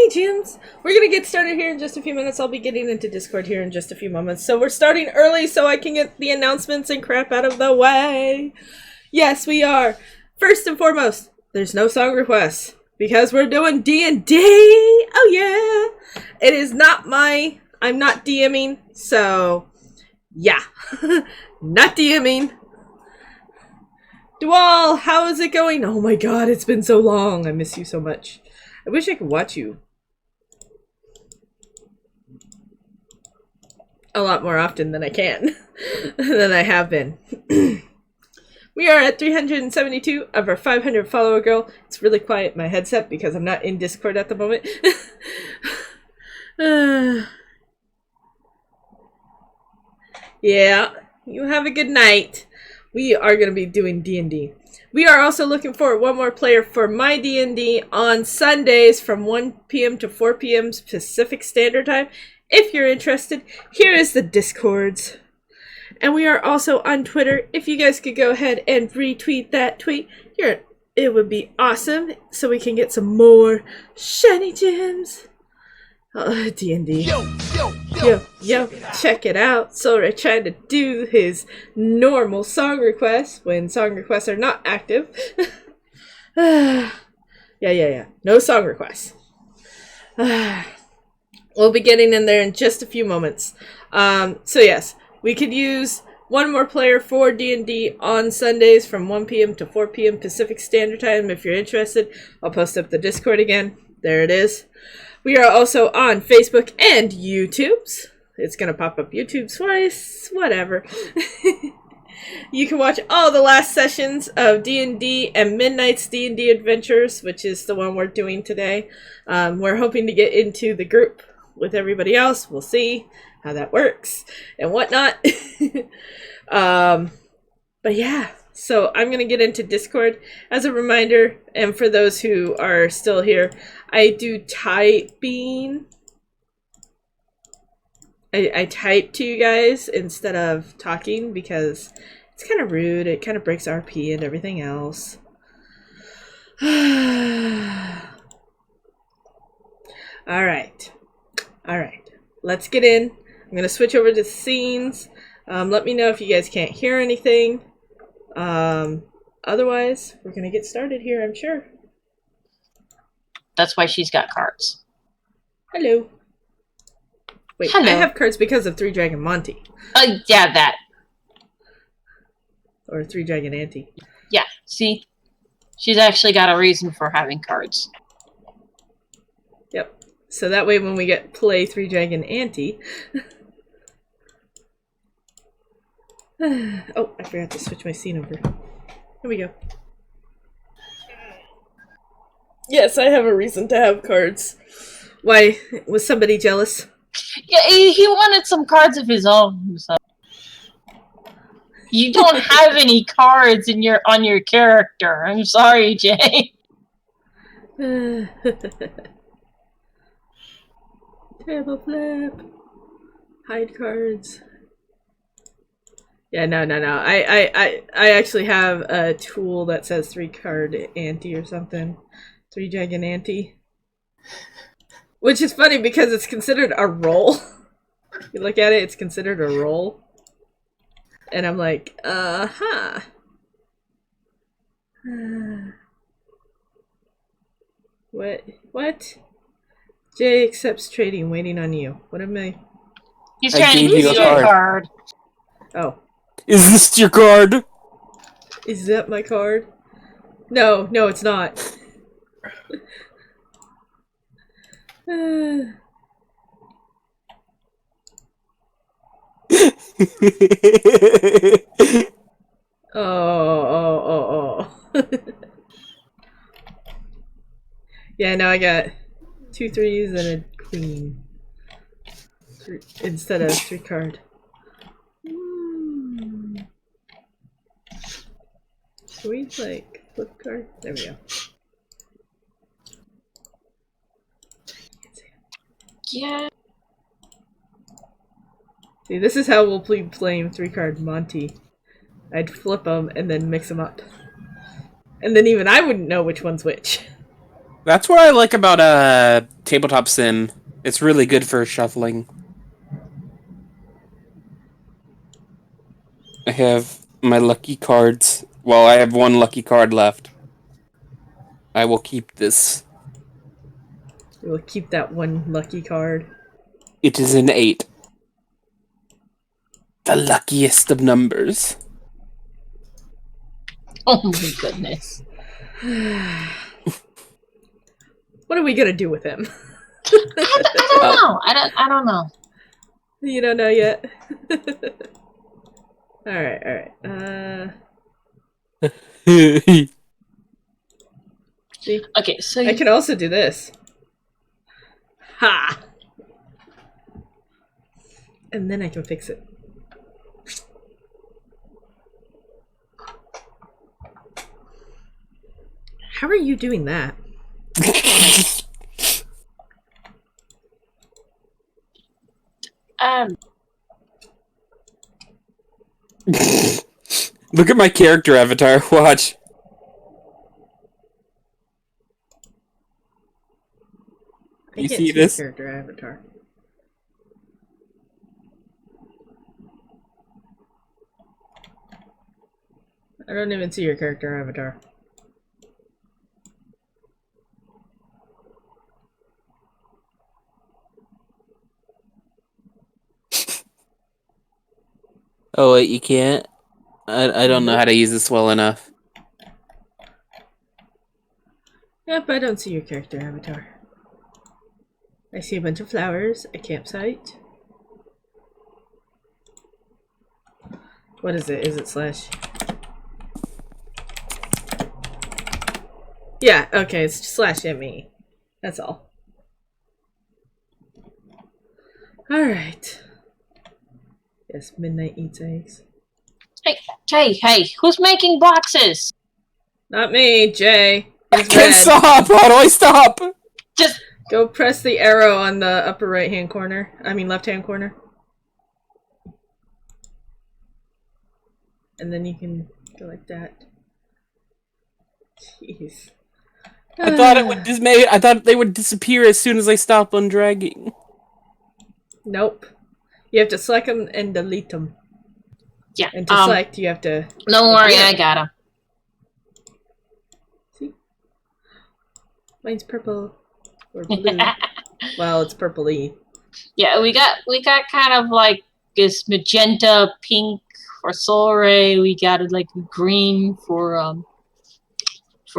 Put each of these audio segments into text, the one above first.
Shiny Gems! We're gonna get started here in just a few minutes. I'll be getting into Discord here in just a few moments. So we're starting early so I can get the announcements and crap out of the way. Yes, we are. First and foremost, there's no song requests because we're doing D&D. Oh yeah! It is not I'm not DMing, so yeah. Not DMing. Dual, how is it going? Oh my god, it's been so long. I miss you so much. I wish I could watch you a lot more often than I can, than I have been. We are at 372 of our 500 follower goal. It's really quiet in my headset because I'm not in Discord at the moment. Yeah, you have a good night. We are going to be doing D&D. We are also looking for one more player for my D&D on Sundays from 1 p.m. to 4 p.m. Pacific Standard Time. If you're interested, here is the Discords. And we are also on Twitter. If you guys could go ahead and retweet that tweet, it would be awesome so we can get some more shiny gems. D&D. Yo, check it out. Sorry, trying to do his normal song requests when song requests are not active. Yeah. No song requests. We'll be getting in there in just a few moments. So yes, we could use one more player for D&D on Sundays from 1 p.m. to 4 p.m. Pacific Standard Time. If you're interested, I'll post up the Discord again. There it is. We are also on Facebook and YouTube's. It's going to pop up YouTube twice, whatever. You can watch all the last sessions of D&D and Midnight's D&D Adventures, which is the one we're doing today. We're hoping to get into the group with everybody else. We'll see how that works and whatnot. But yeah. So I'm going to get into Discord. As a reminder, and for those who are still here, I do typing. I type to you guys instead of talking because it's kind of rude. It kind of breaks RP and everything else. Alright. Let's get in. I'm going to switch over to scenes. Let me know if you guys can't hear anything. Otherwise, we're gonna get started here, I'm sure. That's why she's got cards. Hello. Wait, hello. I have cards because of 3 Dragon Monty. Yeah, that. Or 3 Dragon Auntie. Yeah, see? She's actually got a reason for having cards. Yep. So that way when we get play 3 Dragon Auntie... Oh, I forgot to switch my scene over. Here we go. Yes, I have a reason to have cards. Why? Was somebody jealous? Yeah, he wanted some cards of his own. So. You don't have any cards on your character. I'm sorry, Jay. Table flip. Hide cards. Yeah, no. I actually have a tool that says 3 card ante or something. 3 Dragon Ante. Which is funny because it's considered a roll. You look at it, it's considered a roll. And I'm like, uh-huh. What? Jay accepts trading, waiting on you. What am I? He's trying to use your card. Oh. Is this your card? Is that my card? No, it's not. Oh. Yeah, now I got 2 3s and a queen. Instead of 3 card. Can we, like, flip card? There we go. Yeah. See, this is how we'll be playing 3 card Monty. I'd flip them and then mix them up. And then even I wouldn't know which one's which. That's what I like about tabletop sim. It's really good for shuffling. I have my lucky cards. Well, I have one lucky card left. I will keep this. We'll keep that one lucky card. It is an 8. The luckiest of numbers. Oh my goodness. What are we gonna do with him? I don't know. I don't know. You don't know yet? Alright. See? Okay, so I can also do this. Ha! And then I can fix it. How are you doing that? Look at my character avatar. Watch. I You can't see your this? character avatar. I don't even see your character avatar. Oh wait, you can't? I don't know how to use this well enough. Yep, I don't see your character avatar. I see a bunch of flowers, a campsite. What is it? Is it slash? Yeah, okay, it's slash ME. That's all. Alright. Yes, Midnight eats eggs. hey, who's making boxes? Not me, Jay. I It's can't red. stop! How do I stop? Just Go press the arrow on the upper right hand corner. I mean left hand corner. And then you can go like that. Jeez. I thought it would I thought they would disappear as soon as I stop undragging. Nope. You have to select them and delete them. yeah. And to select, you have to... Don't worry, I got him. See? Mine's purple. Or blue. Well, it's purple-y. Yeah, we got kind of like this magenta pink for Solray. We got it like green for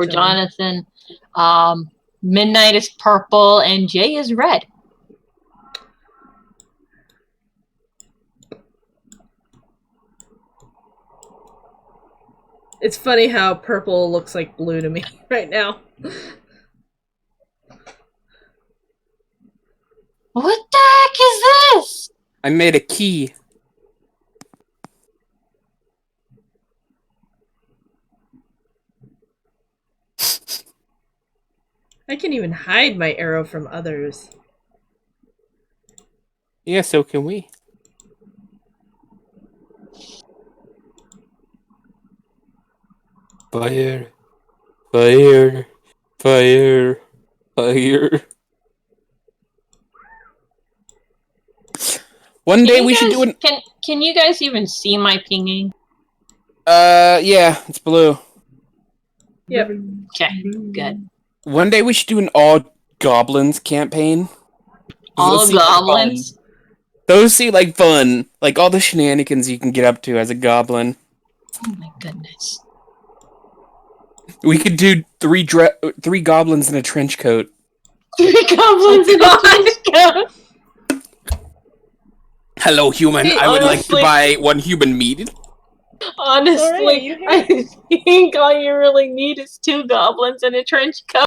Jonathan. Midnight is purple and Jay is red. It's funny how purple looks like blue to me right now. What the heck is this? I made a key. I can even hide my arrow from others. Yeah, so can we. Fire. Fire. Fire. Fire. One day we should do an... Can you guys even see my pinging? Yeah, it's blue. Yep. Okay, good. One day we should do an all goblins campaign. All Those seem like goblins? fun. Those seem like fun. Like all the shenanigans you can get up to as a goblin. Oh my goodness. We could do three goblins in a trench coat. 3 goblins in a trench coat? Hello, human. Hey, I would like to honestly- buy 1 human meat. Honestly, Alright, you I think all you really need is 2 goblins in a trench coat.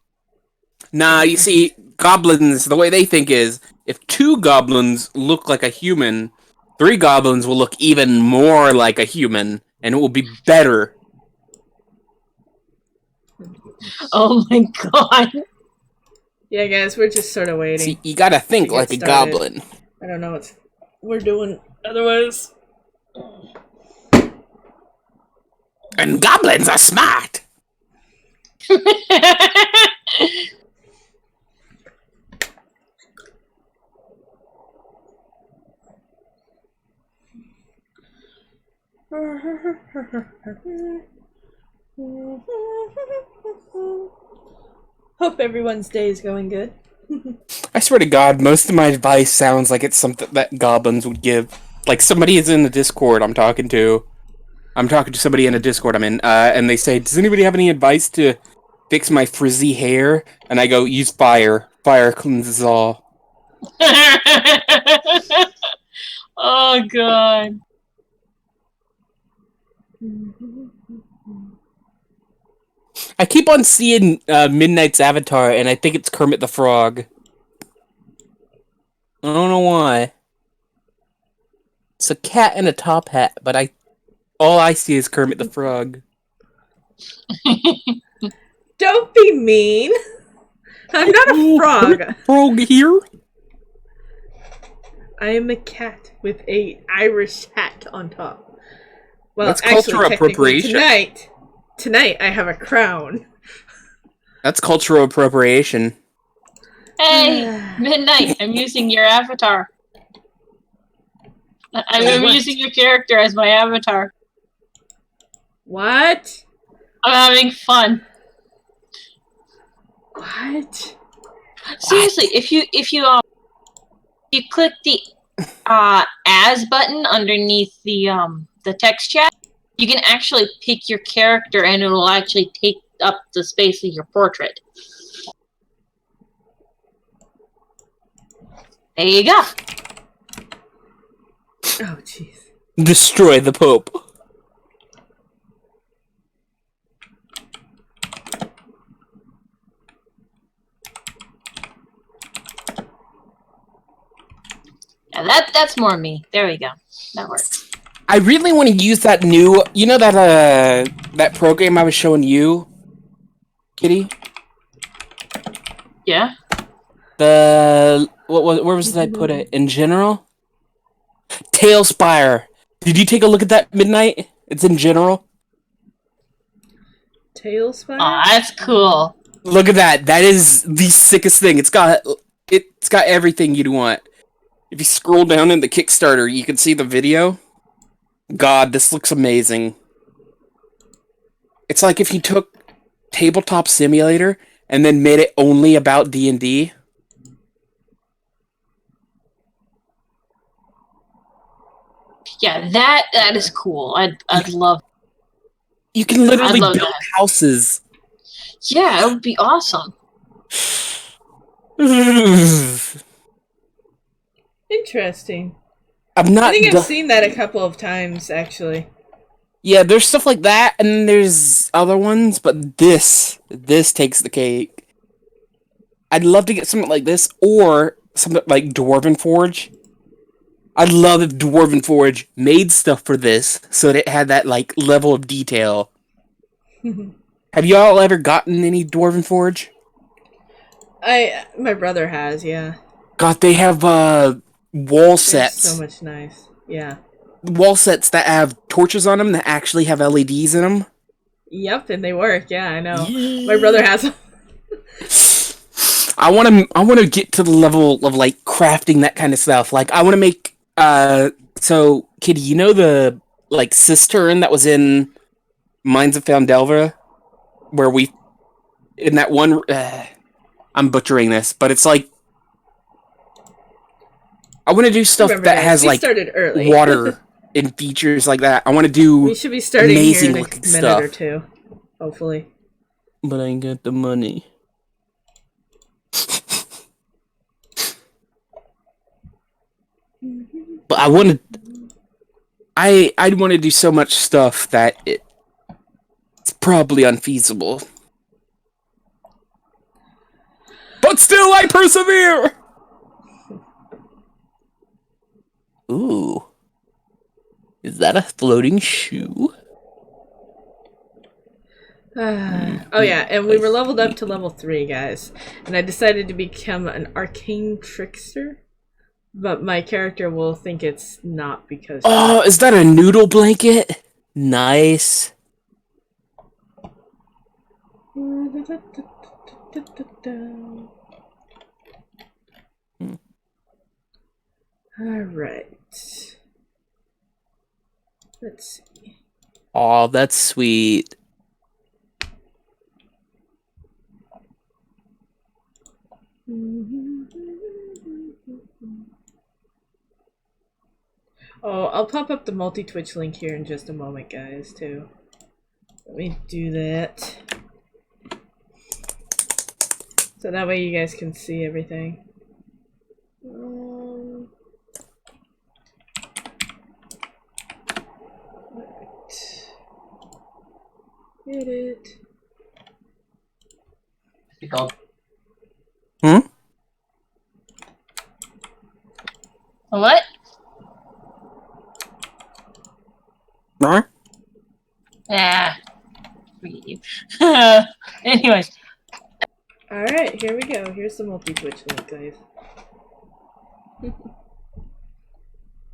Nah, you see, goblins, the way they think is, if 2 goblins look like a human, 3 goblins will look even more like a human, and it will be better. Oh my god. Yeah, guys, we're just sort of waiting. See, you gotta think To get like a started. goblin. I don't know what we're doing otherwise. And goblins are smart! Hope everyone's day is going good. I swear to God, most of my advice sounds like it's something that goblins would give. Like somebody is in the Discord I'm talking to. I'm talking to somebody in a Discord I'm in, and they say, "Does anybody have any advice to fix my frizzy hair?" And I go, "Use fire. Fire cleanses all." Oh god. I keep on seeing Midnight's avatar, and I think it's Kermit the Frog. I don't know why. It's a cat in a top hat, but all I see is Kermit the Frog. Don't be mean. I'm not a frog. Frog here? I am a cat with a Irish hat on top. Well, That's actually, cultural technically, appropriation. Tonight I have a crown. That's cultural appropriation. Hey, Midnight, I'm using your avatar. I'm What? using your character as my avatar. What? I'm having fun. What? Seriously, if you click the as button underneath the text chat, you can actually pick your character and it will actually take up the space of your portrait. There you go. Oh, jeez. Destroy the Pope. Yeah, that's more me. There we go. That works. I really want to use that new, that program I was showing you, Kitty. Yeah. Where was I put it? In general? Tailspire. Did you take a look at that, Midnight? It's in general. Tailspire? Aw, that's cool. Look at that. That is the sickest thing. It's got everything you'd want. If you scroll down in the Kickstarter, you can see the video. God, this looks amazing. It's like if you took Tabletop Simulator and then made it only about D&D. Yeah, that is cool. I'd love. You can literally love build that. houses. Yeah, it would be awesome. Interesting. I'm not. I think I've seen that a couple of times, actually. Yeah, there's stuff like that, and then there's other ones, but this takes the cake. I'd love to get something like this, or something like Dwarven Forge. I'd love if Dwarven Forge made stuff for this, so that it had that like level of detail. Have y'all ever gotten any Dwarven Forge? My brother has, yeah. God, they have wall sets. So much nice, yeah. Wall sets that have torches on them that actually have LEDs in them. Yep, and they work. Yeah, I know. Yeah. My brother has them. I want to get to the level of like crafting that kind of stuff. Like I want to make so Kitty, you know the like cistern that was in Mines of Foundelva, where we in that one. I'm butchering this, but it's like I want to do stuff that has like water and features like that. I want to do. We should be starting amazing here in a looking minute stuff. or two, hopefully. But I ain't got the money. But I want to. I'd want to do so much stuff that it's probably unfeasible. But still, I persevere. Ooh, is that a floating shoe? Oh yeah, and we were leveled up to level 3, guys. And I decided to become an arcane trickster. But my character will think it's not because... Oh, is that a noodle blanket? Nice. Alright. Let's see. Oh, that's sweet. Oh, I'll pop up the multi-Twitch link here in just a moment, guys, too. Let me do that. So that way you guys can see everything. Right. Hit it. What? No? Ah, forget you. Anyways. Alright, here we go. Here's the multi-Twitch link, guys.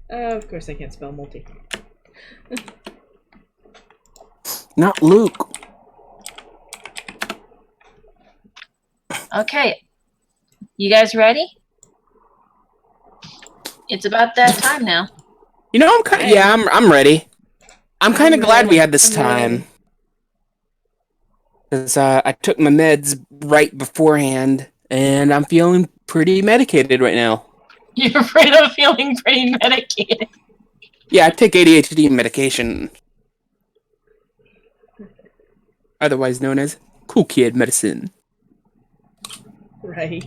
Of course I can't spell multi. Not Luke. Okay. You guys ready? It's about that time now. You know, I'm ready. I'm kind of glad we had this I'm time. ready. Because I took my meds right beforehand, and I'm feeling pretty medicated right now. You're afraid of feeling pretty medicated. Yeah, I take ADHD medication. Otherwise known as cool kid medicine. Right.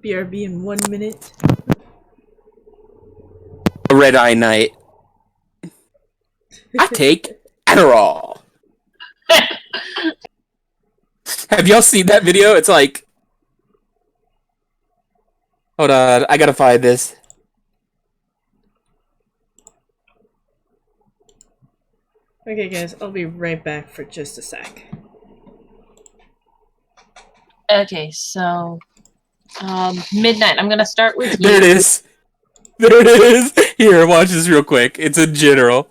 BRB in 1 minute. A red-eye night. I take Adderall. Have y'all seen that video? It's like... Hold on, I gotta find this. Okay, guys, I'll be right back for just a sec. Okay, so midnight. I'm gonna start with you. There it is. There it is. Here, watch this real quick. It's in general.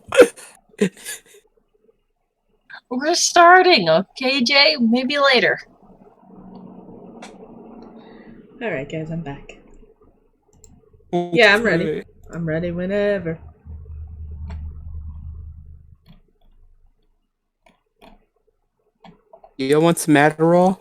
We're starting, okay, Jay? Maybe later. Alright, guys, I'm back. Yeah, I'm ready. I'm ready whenever. You want some Adderall?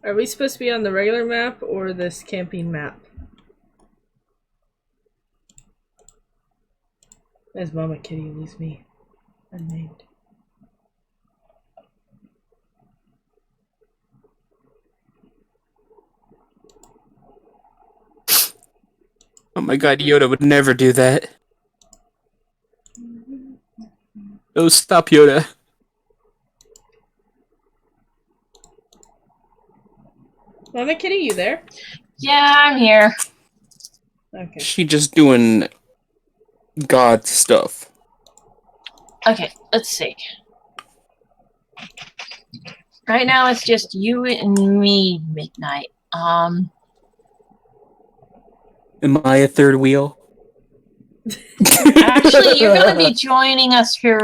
Are we supposed to be on the regular map or this camping map? As Mama Kitty leaves me unnamed. Oh my god, Yoda would never do that. Oh, stop, Yoda. Mama Kitty, you there? Yeah, I'm here. Okay. She just doing God stuff. Okay, let's see. Right now it's just you and me, Midnight. Am I a third wheel? Actually, you're gonna be joining us here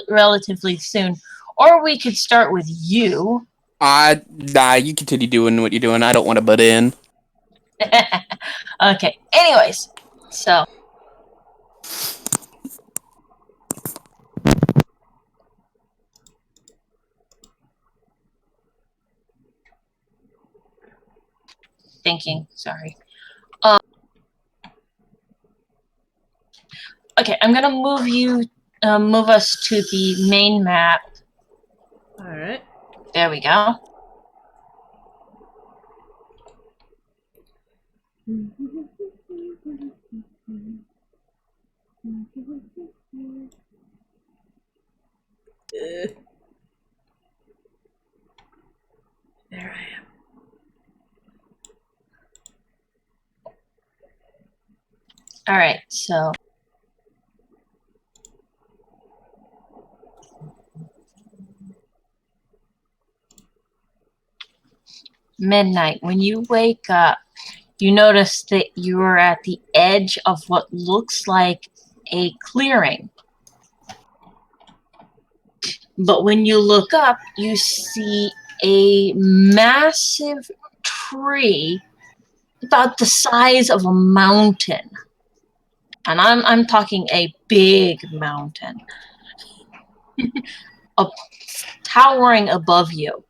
relatively soon. Or we could start with you. Nah, you continue doing what you're doing. I don't want to butt in. Okay, anyways. So. Thinking, sorry. Okay, I'm gonna move us to the main map. Alright. There we go. There I am. Alright, so. Midnight, when you wake up, you notice that you are at the edge of what looks like a clearing. But when you look up, you see a massive tree about the size of a mountain. And I'm talking a big mountain. Towering above you.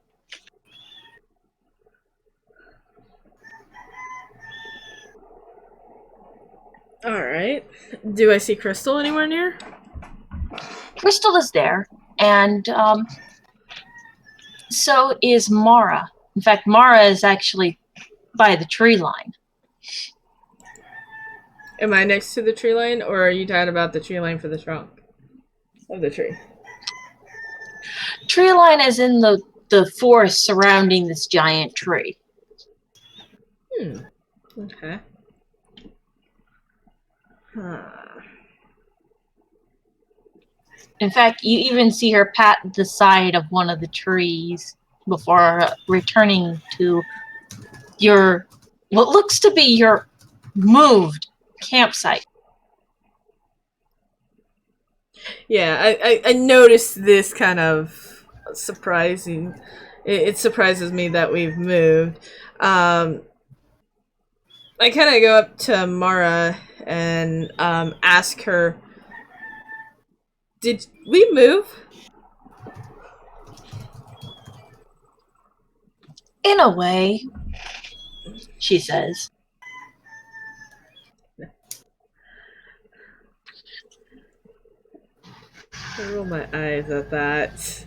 Alright. Do I see Crystal anywhere near? Crystal is there, and so is Mara. In fact, Mara is actually by the tree line. Am I next to the tree line, or are you talking about the tree line for the trunk of the tree? Tree line is in the forest surrounding this giant tree. Okay. Huh. In fact, you even see her pat the side of one of the trees before returning to your, what looks to be your moved campsite. Yeah, I noticed this kind of surprising. It surprises me that we've moved. I kind of go up to Mara and ask her, did we move? In a way, she says. I roll my eyes at that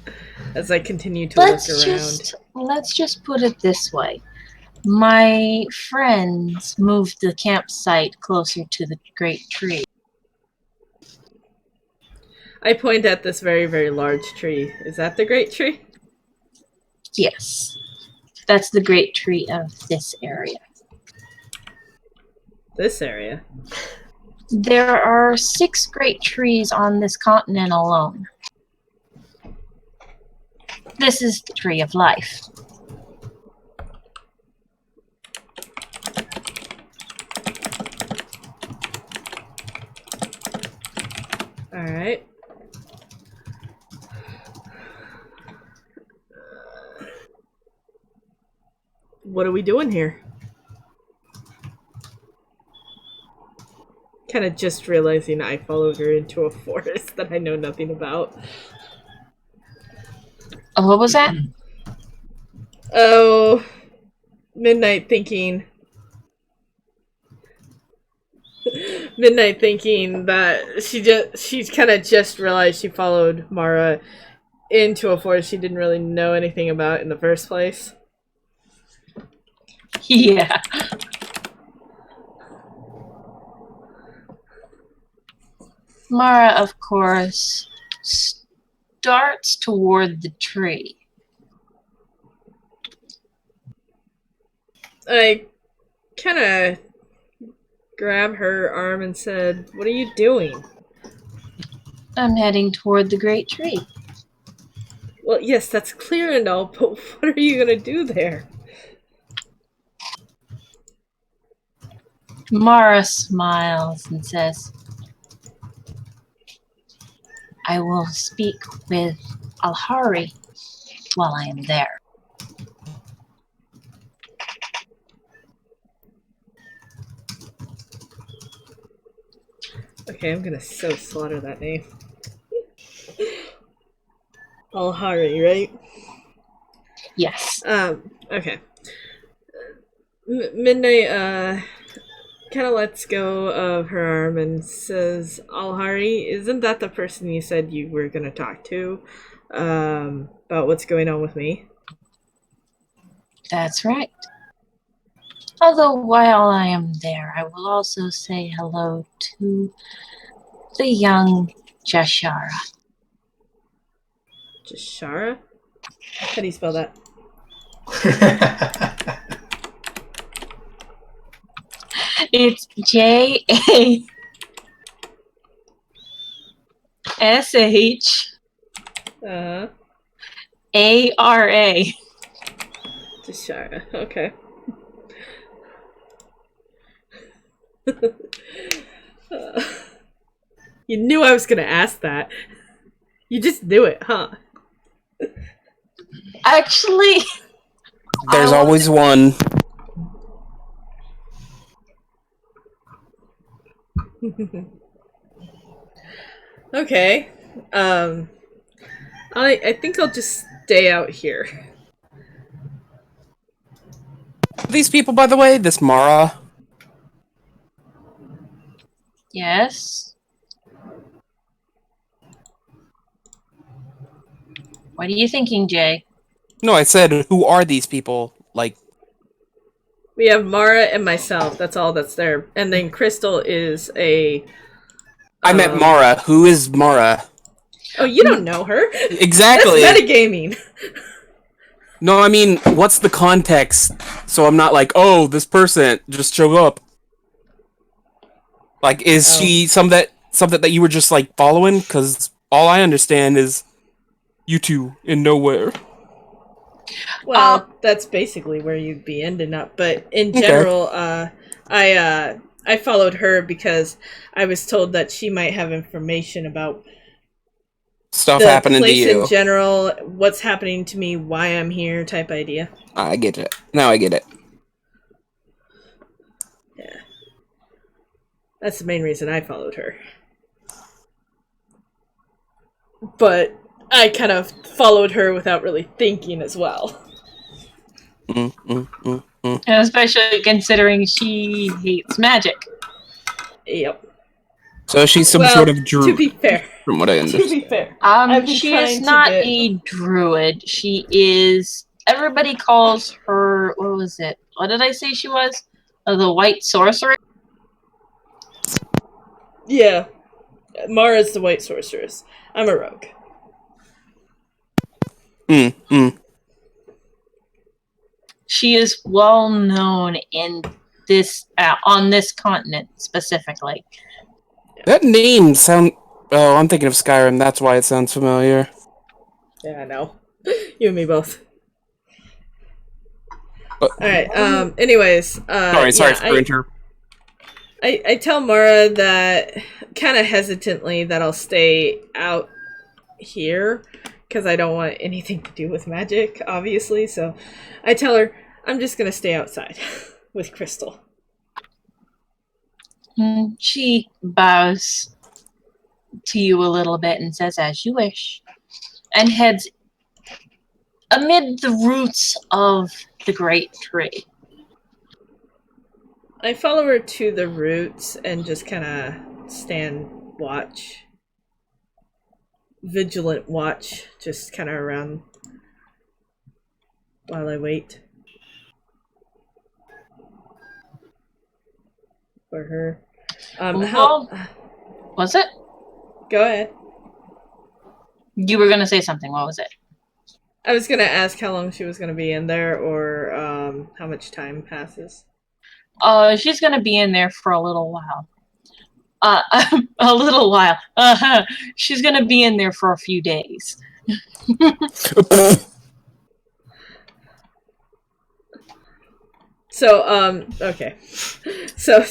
as I continue to look around. Let's just put it this way. My friends moved the campsite closer to the great tree. I point at this very, very large tree. Is that the great tree? Yes. That's the great tree of this area. This area? There are 6 great trees on this continent alone. This is the tree of life. Alright. What are we doing here? Kind of just realizing I followed her into a forest that I know nothing about. Oh, what was that? Oh, Midnight thinking that she's kind of just realized she followed Mara into a forest she didn't really know anything about in the first place. Yeah. Mara, of course, starts toward the tree. I kind of grabbed her arm and said, "What are you doing?" I'm heading toward the great tree. Well, yes, that's clear and all, but what are you gonna do there? Mara smiles and says, I will speak with Alhari while I am there. Okay, I'm gonna so slaughter that name. Alhari, right? Yes. Okay. Midnight, kind of lets go of her arm and says, Alhari, isn't that the person you said you were gonna talk to, about what's going on with me? That's right. Although while I am there, I will also say hello to the young Jashara. Jashara? How do you spell that? It's Uh-huh. Jashara. Jashara, okay. You knew I was gonna ask that. You just knew it, huh? Actually, There's I always one. Okay. I think I'll just stay out here. These people, by the way, this Mara. Yes. What are you thinking, Jay? No, I said, who are these people? Like, We have Mara and myself. That's all that's there. And then Crystal is a... I met Mara. Who is Mara? Oh, you don't know her. Exactly. That's metagaming. No, I mean, what's the context? So I'm not like, oh, this person just showed up. Like, is she something that you were just like following? Because all I understand is you two in nowhere. Well, that's basically where you'd be ending up. But in general, I followed her because I was told that she might have information about Stuff the happening to place you. in general, what's happening to me, why I'm here, type idea. I get it. Now I get it. Yeah. That's the main reason I followed her. But I kind of followed her without really thinking as well. And especially considering she hates magic. Yep. So she's some sort of druid. To be fair. From what I understand. To be fair. She is not a druid. She is... Everybody calls her... What was it? What did I say she was? The white sorceress? Yeah. Mara's the white sorceress. I'm a rogue. She is well known in this on this continent specifically. That name sound... Oh, I'm thinking of Skyrim. That's why it sounds familiar. Yeah, I know. You and me both. Alright, anyways. Sorry for interrupting. I tell Mara that, kind of hesitantly, that I'll stay out here, because I don't want anything to do with magic, obviously, so I tell her I'm just going to stay outside with Crystal. She bows to you a little bit and says, as you wish, and heads amid the roots of the great tree. I follow her to the roots and just kind of stand watch. Vigilant watch, just kind of around while I wait for her. Was it? Go ahead. You were going to say something. What was it? I was going to ask how long she was going to be in there, or how much time passes. She's going to be in there for a little while. A little while. She's going to be in there for a few days. So, okay. So,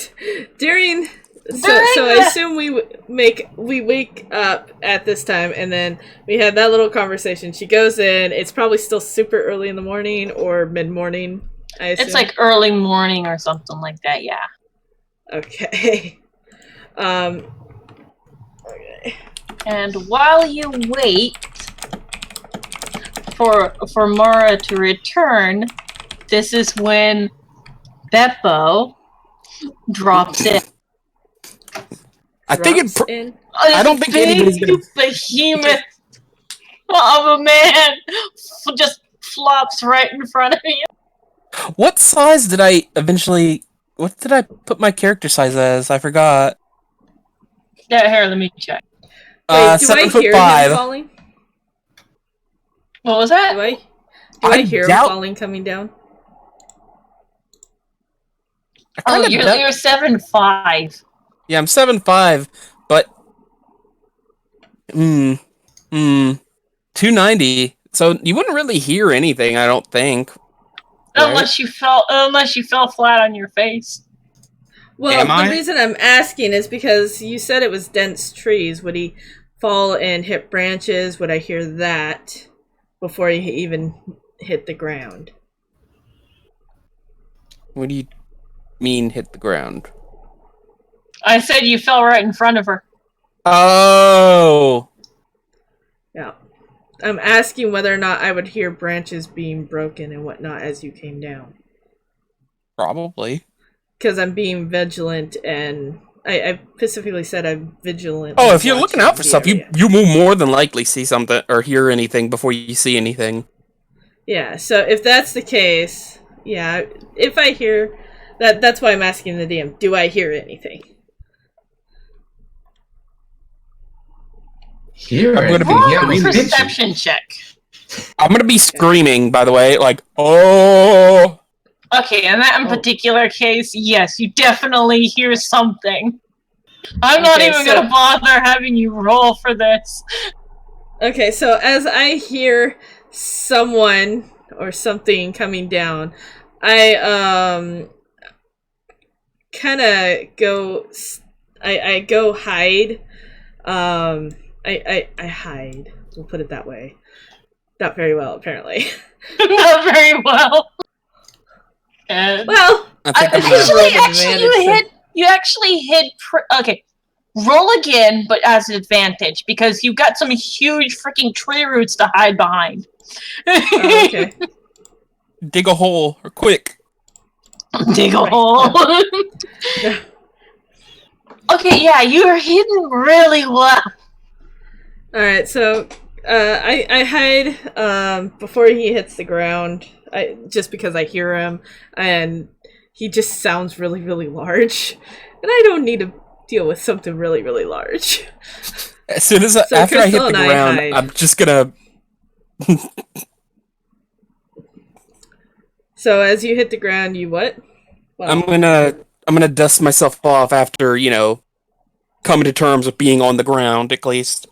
So I assume we wake up at this time, and then we have that little conversation. She goes in. It's probably still super early in the morning or mid-morning, I assume. It's like early morning or something like that, yeah. Okay. Okay. And while you wait for Mara to return, this is when Beppo drops in. I don't think anybody's gonna... behemoth of a man just flops right in front of you. What size did I eventually... What did I put my character size as? I forgot. Yeah, here, let me check. Wait, do 7 I foot hear 5. him falling? What was that? Do I hear him falling coming down? Oh, you're 7'5". Yeah, I'm 7'5", but 290. So you wouldn't really hear anything, I don't think. Right? Unless you fell flat on your face. Well, the reason I'm asking is because you said it was dense trees. Would he fall and hit branches? Would I hear that? before he even hit the ground. What do you mean hit the ground? I said you fell right in front of her. Oh! Yeah. I'm asking whether or not I would hear branches being broken and whatnot as you came down. Probably. Because I'm being vigilant, and I specifically said I'm vigilant. Oh, if you're looking out for stuff, you will more than likely see something or hear anything before you see anything. Yeah, so if that's the case, yeah, if I hear... That's why I'm asking the DM, do I hear anything? Here, I'm gonna be Roll a perception check. I'm gonna be screaming, by the way, like, oh! Okay, in that particular case, yes, you definitely hear something. I'm not even gonna bother having you roll for this. Okay, so as I hear someone or something coming down, I kind of go. I go hide. I hide. We'll put it that way. Not very well, apparently. Not very well. Well, you actually hid. Okay, roll again, but as an advantage because you've got some huge freaking tree roots to hide behind. Oh, okay. Dig a hole, or quick. Dig a hole. Okay, yeah, you are hidden really well. All right, so I hide before he hits the ground. Just because I hear him, and he just sounds really, really large, and I don't need to deal with something really, really large. As soon as after I hit the ground, I'm just gonna. So as you hit the ground, you what? Well, I'm gonna dust myself off after coming to terms with being on the ground at least,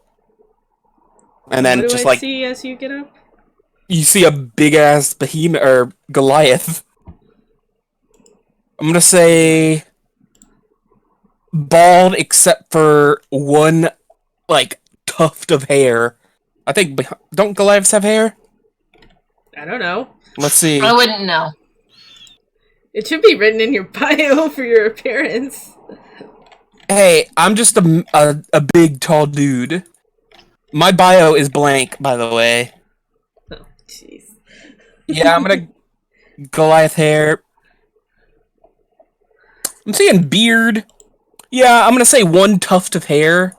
and then just like see as you get up. You see a big ass behemoth or Goliath. I'm gonna say bald except for one tuft of hair. I think don't Goliaths have hair? I don't know. Let's see. I wouldn't know. It should be written in your bio for your appearance. Hey, I'm just a big tall dude. My bio is blank, by the way. Oh, jeez. Yeah, I'm gonna Goliath hair. I'm seeing beard. Yeah, I'm gonna say one tuft of hair.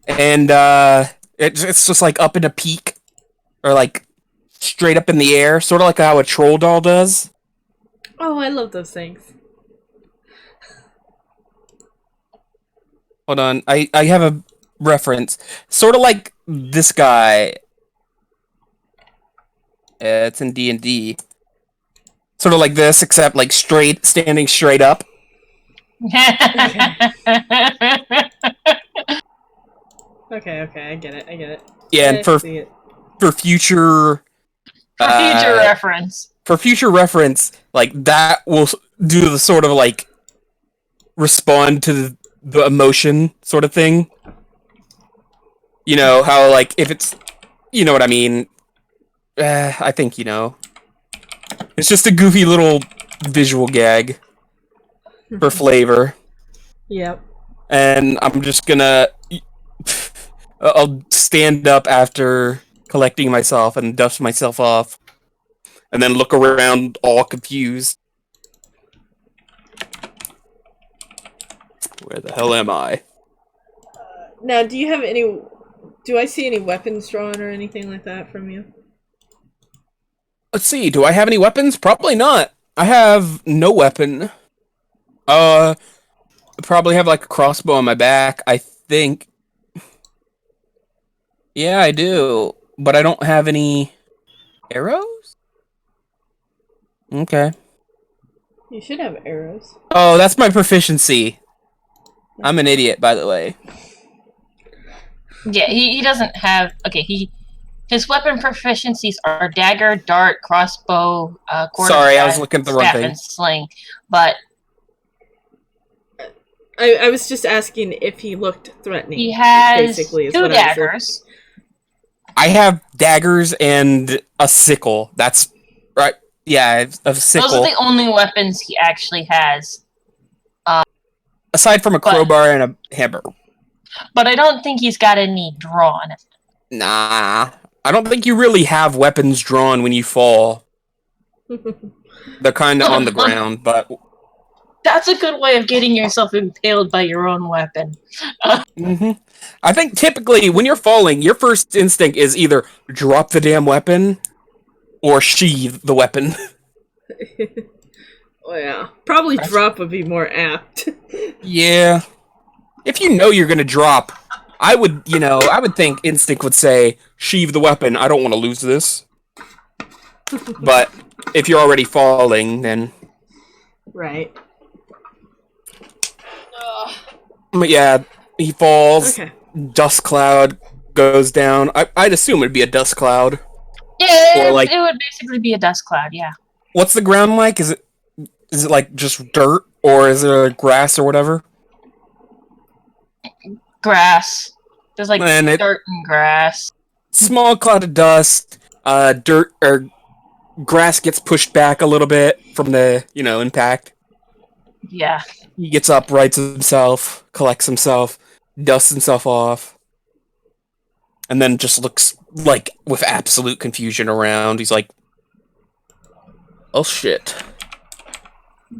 And it's just like up in a peak. Or like straight up in the air. Sort of like how a troll doll does. Oh, I love those things. Hold on, I have a reference. Sort of like this guy. It's in D&D. Sort of like this, except like standing straight up. Okay, I get it. Yeah, and for future reference. For future reference, like that will do the sort of like respond to the emotion sort of thing. You know how like if it's, you know what I mean. I think you know. It's just a goofy little visual gag for flavor. Yep. And I'm just gonna. I'll stand up after collecting myself and dust myself off, and then look around all confused. Where the hell am I? Now, do you have any... Do I see any weapons drawn or anything like that from you? Let's see, do I have any weapons? Probably not. I have no weapon. I probably have like a crossbow on my back, I think. Yeah, I do. But I don't have any arrows? Okay. You should have arrows. Oh, that's my proficiency. I'm an idiot, by the way. Yeah, he doesn't have... Okay, his weapon proficiencies are dagger, dart, crossbow, Sorry, I was looking at the wrong thing. And sling. But I was just asking if he looked threatening. He has basically, is 2 what I was daggers. I have daggers and a sickle. That's right. Yeah, a sickle. Those are the only weapons he actually has. Aside from a crowbar and a hammer. But I don't think he's got any drawn. Nah. I don't think you really have weapons drawn when you fall. They're kind of on the ground, but... That's a good way of getting yourself impaled by your own weapon. I think typically when you're falling, your first instinct is either drop the damn weapon or sheathe the weapon. Oh, yeah. Probably drop would be more apt. Yeah. If you know you're gonna drop, I would think instinct would say, sheathe the weapon, I don't want to lose this. But if you're already falling, then... Right. But yeah, he falls, Okay. dust cloud goes down. I'd assume it'd be a dust cloud. Yeah, Or like- it would basically be a dust cloud, yeah. What's the ground like? Is it like just dirt, or is it grass or whatever? Grass. There's like And dirt and grass. small cloud of dust, dirt or grass gets pushed back a little bit from the impact. Yeah. He gets up, rights himself, collects himself, dusts himself off, and then just looks like with absolute confusion around. He's like, "Oh shit!"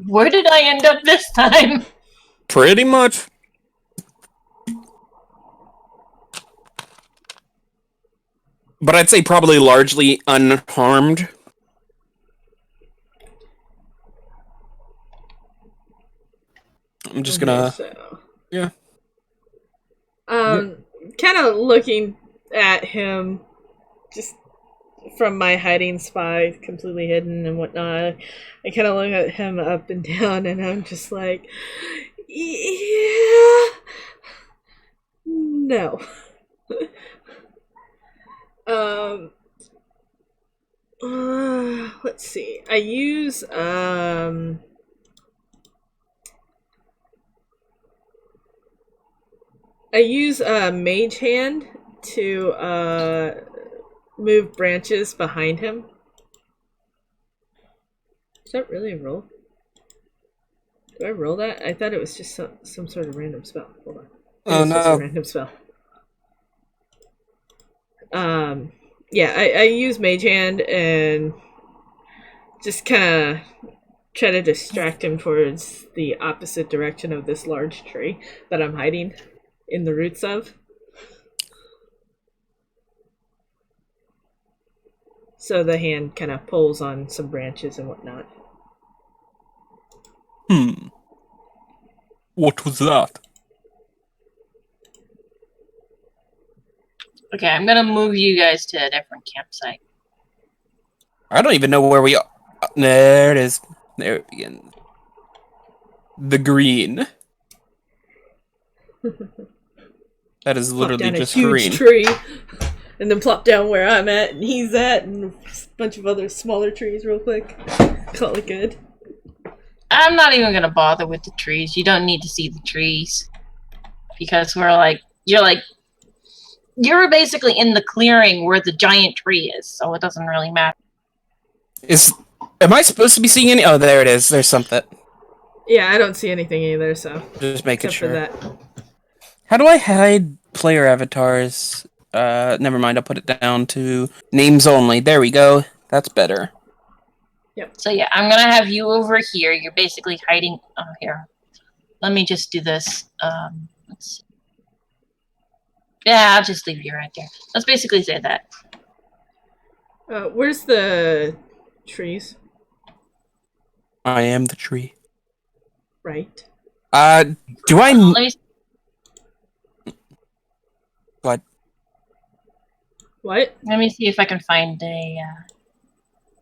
Where did I end up this time? Pretty much. But I'd say probably largely unharmed. I'm just gonna... Yeah. Kind of looking at him, just from my hiding spot, completely hidden and whatnot. I kind of look at him up and down, and I'm just like, yeah, no. Let's see. I use Mage Hand to move branches behind him. Is that really a roll? Do I roll that? I thought it was just some sort of random spell. Hold on. Oh It's just no. a random spell. Yeah, I use Mage Hand and just kind of try to distract him towards the opposite direction of this large tree that I'm hiding in the roots of. So the hand kind of pulls on some branches and whatnot. What was that? Okay, I'm gonna move you guys to a different campsite. I don't even know where we are. There it is. There it begins. The green. That is literally Plop down just a huge green. tree, and then plop down where I'm at and he's at, and a bunch of other smaller trees real quick. Call it good. I'm not even gonna bother with the trees. You don't need to see the trees. Because you're basically in the clearing where the giant tree is, so it doesn't really matter. Am I supposed to be seeing any? Oh, there it is. There's something. Yeah, I don't see anything either, so Just making except sure. for that. How do I hide player avatars? Never mind. I'll put it down to names only. There we go. That's better. So yeah, I'm gonna have you over here. You're basically hiding. Oh, here. Let me just do this. Let's see. Yeah, I'll just leave you right there. Let's basically say that. Where's the trees? I am the tree. Right. Do I? Let me, What? What? let me see if I can find a.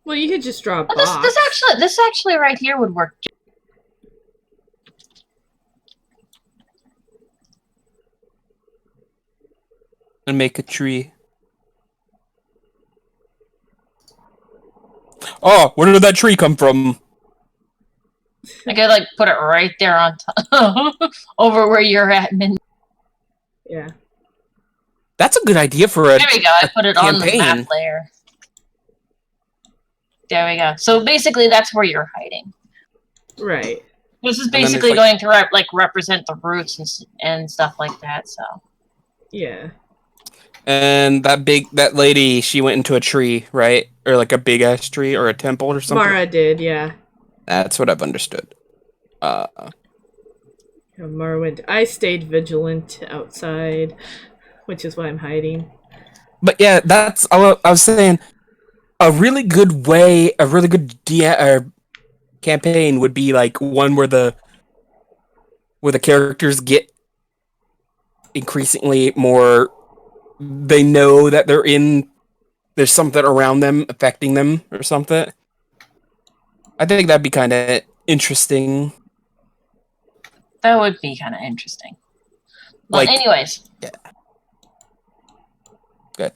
Well, you could just draw a Oh, box. this actually right here would work. And make a tree. Oh, where did that tree come from? I could like put it right there on top, over where you're at. Yeah. That's a good idea for a There we go. I put it on the map campaign. layer. There we go. So basically, that's where you're hiding. Right. This is And then it's basically like- going to represent the roots and stuff like that. So Yeah. And that lady, she went into a tree, right? Or like a big ass tree or a temple or something. Mara did, yeah. That's what I've understood. Yeah, Mara went. I stayed vigilant outside, which is why I'm hiding. But yeah, I was saying a really good way, a really good campaign would be like one where the characters get increasingly more. They know that there's something around them affecting them or something. I think that'd be kind of interesting. that would be kind of interesting. But Like- anyways, Yeah. Good.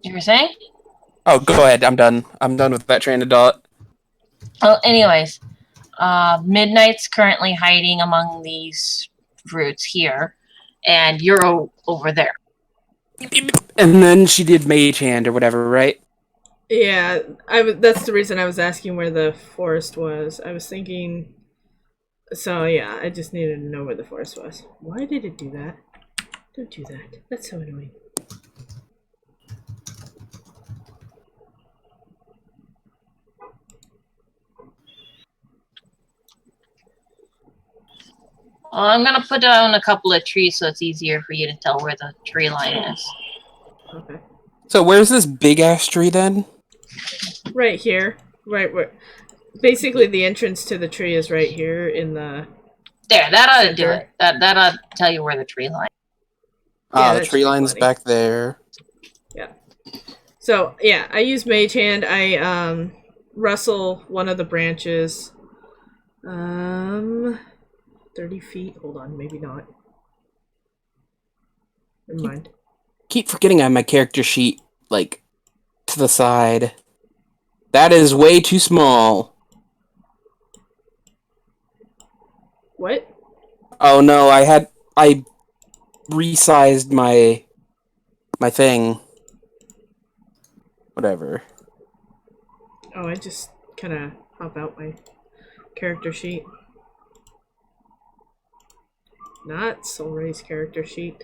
You were saying? Oh, go ahead. I'm done. I'm done with that train of thought. Oh, anyways, Midnight's currently hiding among these roots here, and you're over there. And then she did Mage Hand or whatever, right? Yeah, that's the reason I was asking where the forest was. I was thinking. So yeah, I just needed to know where the forest was. Why did it do that? Don't do that. That's so annoying. Well, I'm gonna put down a couple of trees so it's easier for you to tell where the tree line is. Okay. So where's this big ass tree then? Right here. Right where. Basically, the entrance to the tree is right here in the. There, that ought to do Center. it. That ought to tell you where the tree line. Yeah, The that tree should be line's plenty. back there. Yeah. So yeah, I use Mage Hand. I rustle one of the branches. 30 feet. Hold on, maybe not. Never mind. Keep forgetting I have my character sheet, like, to the side. That is way too small. What? Oh no, I resized my thing. Whatever. Oh, I just kind of pop out my character sheet. Not Soul Ray's character sheet.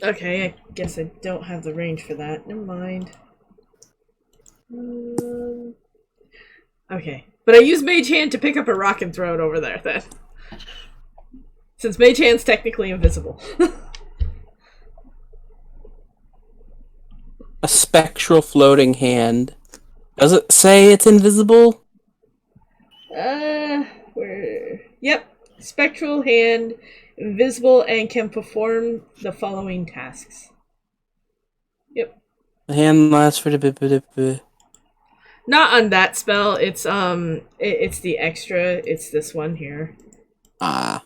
Okay, I guess I don't have the range for that. Never mind. Okay, but I use Mage Hand to pick up a rock and throw it over there then. Since Mage Hand's technically invisible. A spectral floating hand. Does it say it's invisible? Where? Yep. Spectral hand, invisible, and can perform the following tasks. Yep. The hand lasts for the. Not on that spell. It's it's the extra. It's this one here. Ah.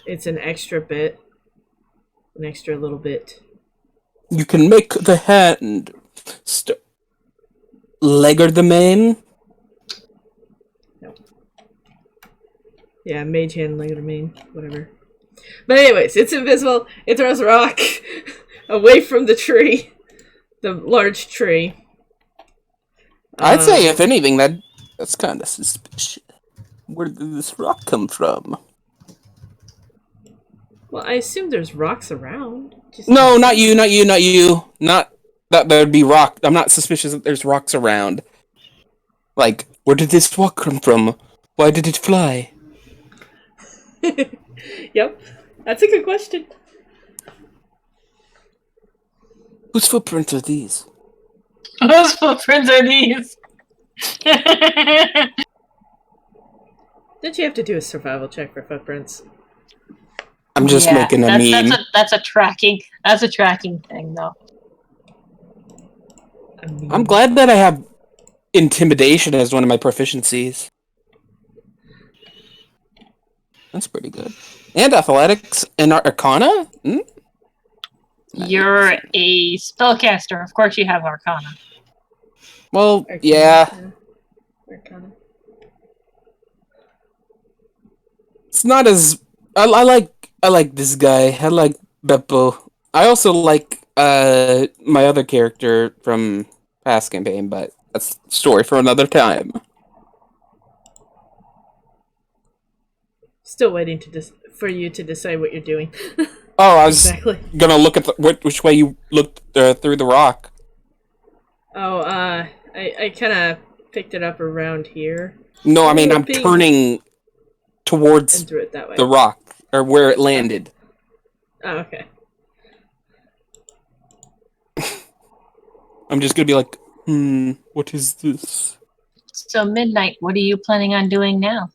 It's an extra bit. An extra little bit. You can make the hand Legerdemain. No. Yeah, Mage Hand, Legodermain, whatever. But anyways, it's invisible. It throws a rock away from the tree. The large tree. I'd say, if anything, that's kind of suspicious. Where did this rock come from? Well, I assume there's rocks around. Just No, not you. Not that there'd be rock. I'm not suspicious that there's rocks around. Like, where did this rock come from? Why did it fly? Yep, that's a good question. Whose footprints are these? Whose footprints are these? Did you have to do a survival check for footprints? I'm just making a meme. That's a tracking. That's a tracking thing, though. I'm glad that I have intimidation as one of my proficiencies. That's pretty good. And athletics and arcana? You're a spellcaster. Of course you have Arcana. Well, Arcana, yeah. Arcana. It's not as I like this guy. I like Beppo. I also like my other character from past campaign, but that's a story for another time. Still waiting for you to decide what you're doing. Oh, I was Exactly. gonna look at which way you looked through the rock. Oh, I kind of picked it up around here. No, I mean I'm Being- turning towards and threw it that way. the rock or where it landed. Oh, okay. I'm just gonna be like, what is this? So Midnight, what are you planning on doing now?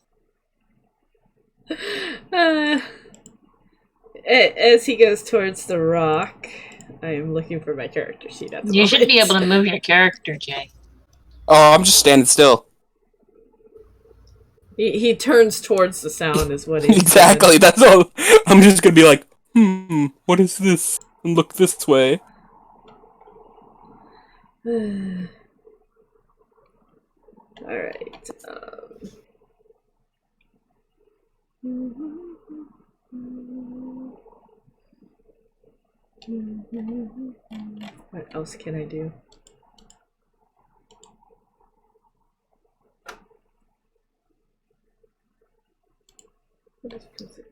As he goes towards the rock, I am looking for my character sheet at the You moment. should be able to move your character, Jay. Oh, I'm just standing still. He turns towards the sound, is what he Exactly. That's all. I'm just gonna be like, what is this? And look this way. All right. What else can I do? What is Presisant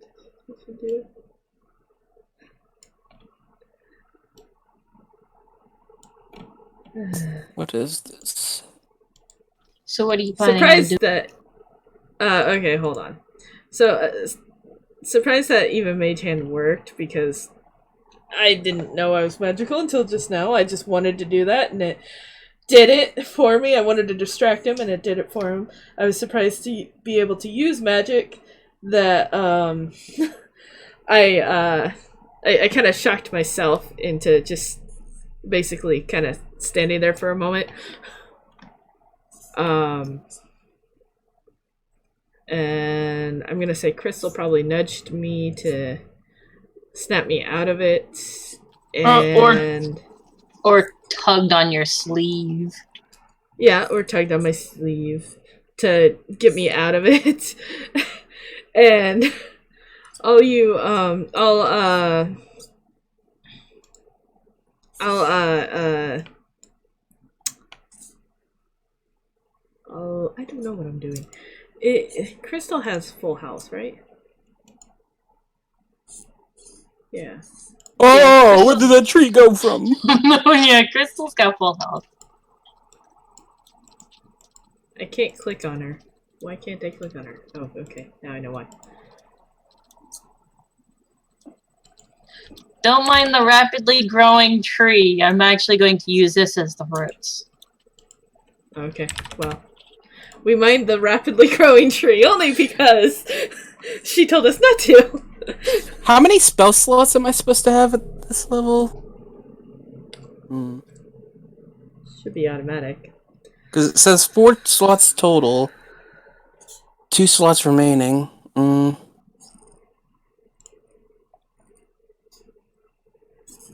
supposed to do? What is this? So what are you planning on doing? Surprised that. Okay, hold on. So, surprised that even Mage Hand worked because I didn't know I was magical until just now. I just wanted to do that, and it did it for me. I wanted to distract him, and it did it for him. I was surprised to be able to use magic that I kind of shocked myself into just basically kind of standing there for a moment. And I'm gonna say Crystal probably nudged me to snap me out of it, and or tugged on your sleeve. Yeah, or tugged on my sleeve to get me out of it. And I don't know what I'm doing. Crystal has full house, right? Yeah. Oh, yeah, where did that tree go from? Oh yeah, Crystal's got full health. I can't click on her. Why can't I click on her? Oh, okay. Now I know why. Don't mind the rapidly growing tree. I'm actually going to use this as the roots. Okay, well. We mind the rapidly growing tree only because she told us not to. How many spell slots am I supposed to have at this level? Should be automatic. Because it says 4 slots total. 2 slots remaining.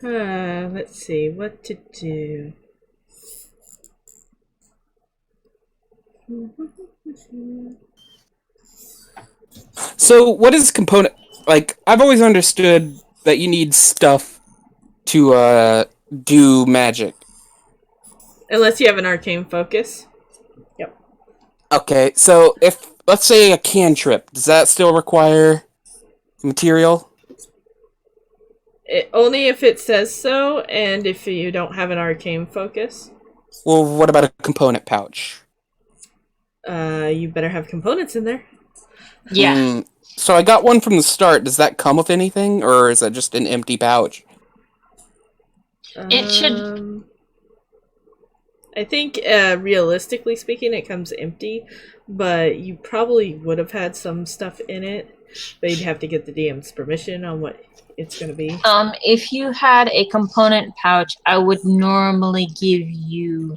Let's see what to do. So, what is component? Like, I've always understood that you need stuff to do magic. Unless you have an arcane focus. Yep. Okay, so if let's say a cantrip, does that still require material? Only if it says so, and if you don't have an arcane focus. Well, what about a component pouch? You better have components in there. Yeah. So I got one from the start. Does that come with anything, or is that just an empty pouch? It should. I think, realistically speaking, it comes empty, but you probably would have had some stuff in it, but you'd have to get the DM's permission on what it's going to be. If you had a component pouch, I would normally give you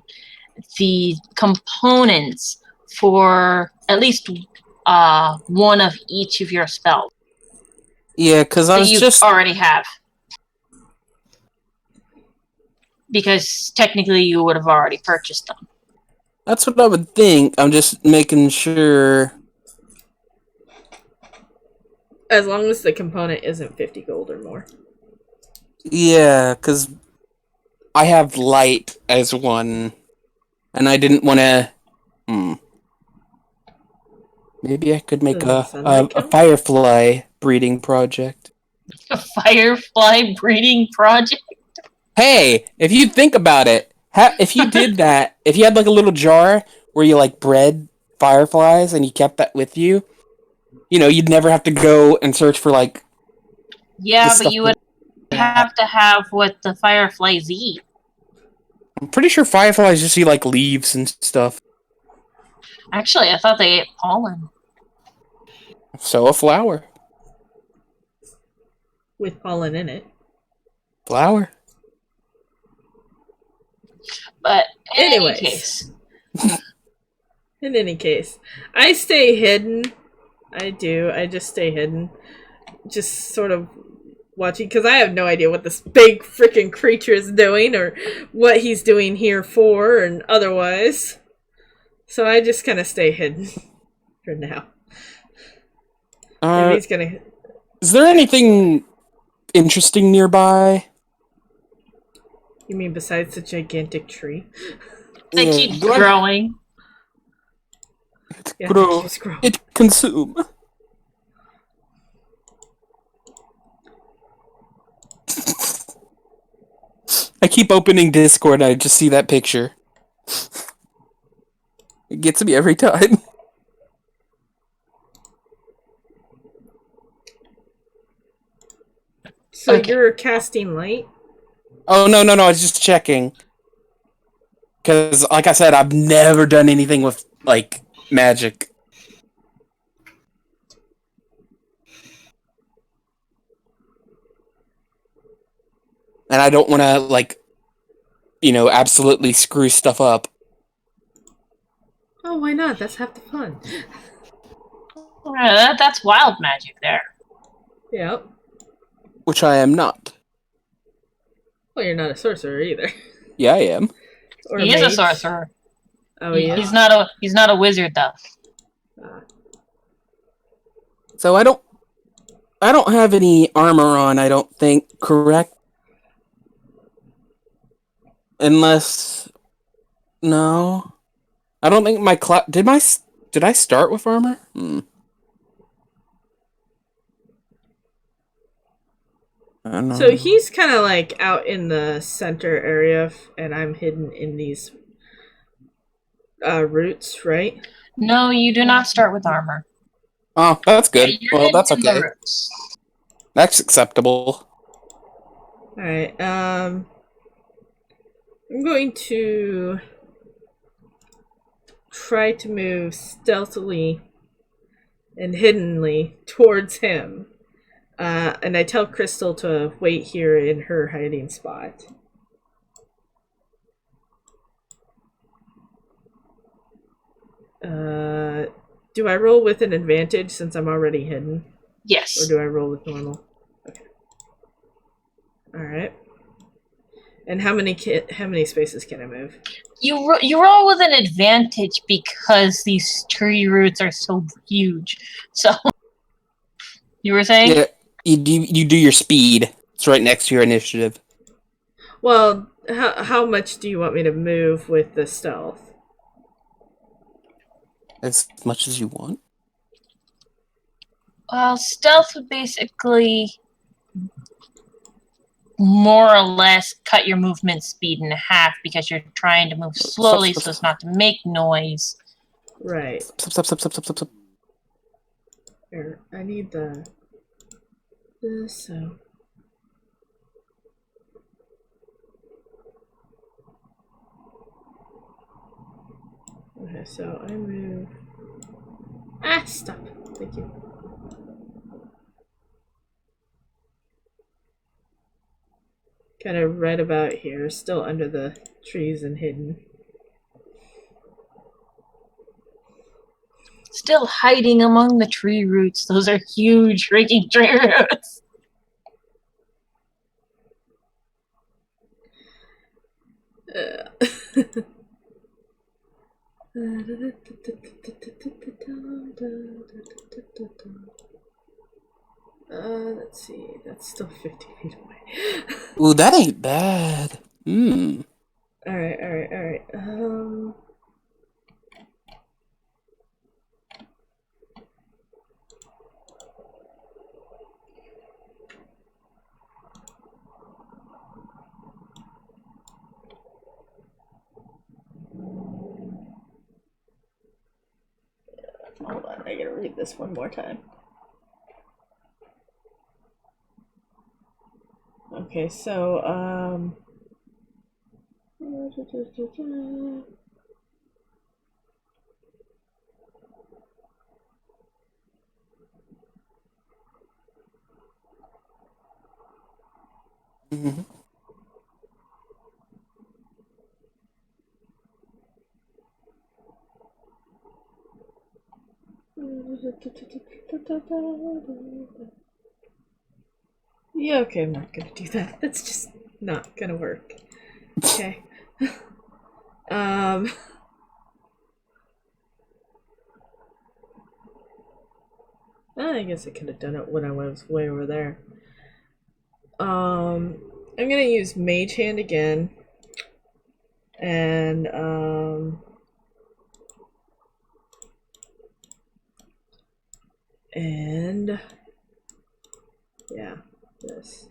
the components for at least one of each of your spells. Yeah, because I was you just already have. because technically you would have already purchased them. That's what I would think. I'm just making sure. As long as the component isn't 50 gold or more. Yeah, because I have light as one, and I didn't want to. Maybe I could make Does sunlight a count? firefly breeding project. A firefly breeding project? Hey, if you think about it, if you did that, if you had like a little jar where you like bred fireflies and you kept that with you, you'd never have to go and search for like. Yeah, the but you would have to have what the fireflies eat. I'm pretty sure fireflies just eat like leaves and stuff. Actually, I thought they ate pollen. So a flower. With pollen in it. Flower. But Anyways. In any case, I stay hidden. I do. I just stay hidden. Just sort of watching, because I have no idea what this big freaking creature is doing or what he's doing here for and otherwise. So I just kind of stay hidden for now. Maybe he's gonna. Is there anything interesting nearby? You mean besides the gigantic tree? They keep growing. Yeah, Grow. it keeps growing. It consume. I keep opening Discord and I just see that picture. It gets me every time. So Okay. you're casting light? Oh, no, I was just checking. Because, like I said, I've never done anything with, like, magic. And I don't want to, like, absolutely screw stuff up. Oh, why not? That's half the fun. That's wild magic there. Yep. Which I am not. Well, you're not a sorcerer either. Yeah, I am. Or He is a sorcerer. Oh, yeah. He's not a wizard though. So I don't have any armor on, I don't think, correct? Unless... No. I don't think my did I start with armor? I don't know. So he's kind of like out in the center area, and I'm hidden in these roots, right? No, you do not start with armor. Oh, that's good. Yeah, Well, that's in the okay. roots. That's acceptable. Alright, I'm going to try to move stealthily and hiddenly towards him. And I tell Crystal to wait here in her hiding spot. Do I roll with an advantage since I'm already hidden? Yes. Or do I roll with normal? Okay. Alright. And how many spaces can I move? You roll with an advantage because these tree roots are so huge. So you were saying? Yeah, you do your speed. It's right next to your initiative. Well, how much do you want me to move with the stealth? As much as you want. Well, stealth would basically more or less cut your movement speed in half because you're trying to move slowly so as not to make noise. Right. Stop. Here, I need this, so... Okay, so I move... Ah, stop. Thank you. Kind of right about here, still under the trees and hidden. Still hiding among the tree roots. Those are huge freaking tree roots. Let's see. That's still 50 feet away. Ooh, that ain't bad. Hmm. Alright. Hold on, I gotta read this one more time. Okay, so, Mhm. yeah, okay, I'm not gonna do that. That's just not gonna work. Okay. um, I guess I could have done it when I was way over there. I'm gonna use Mage Hand again. And, yeah, this.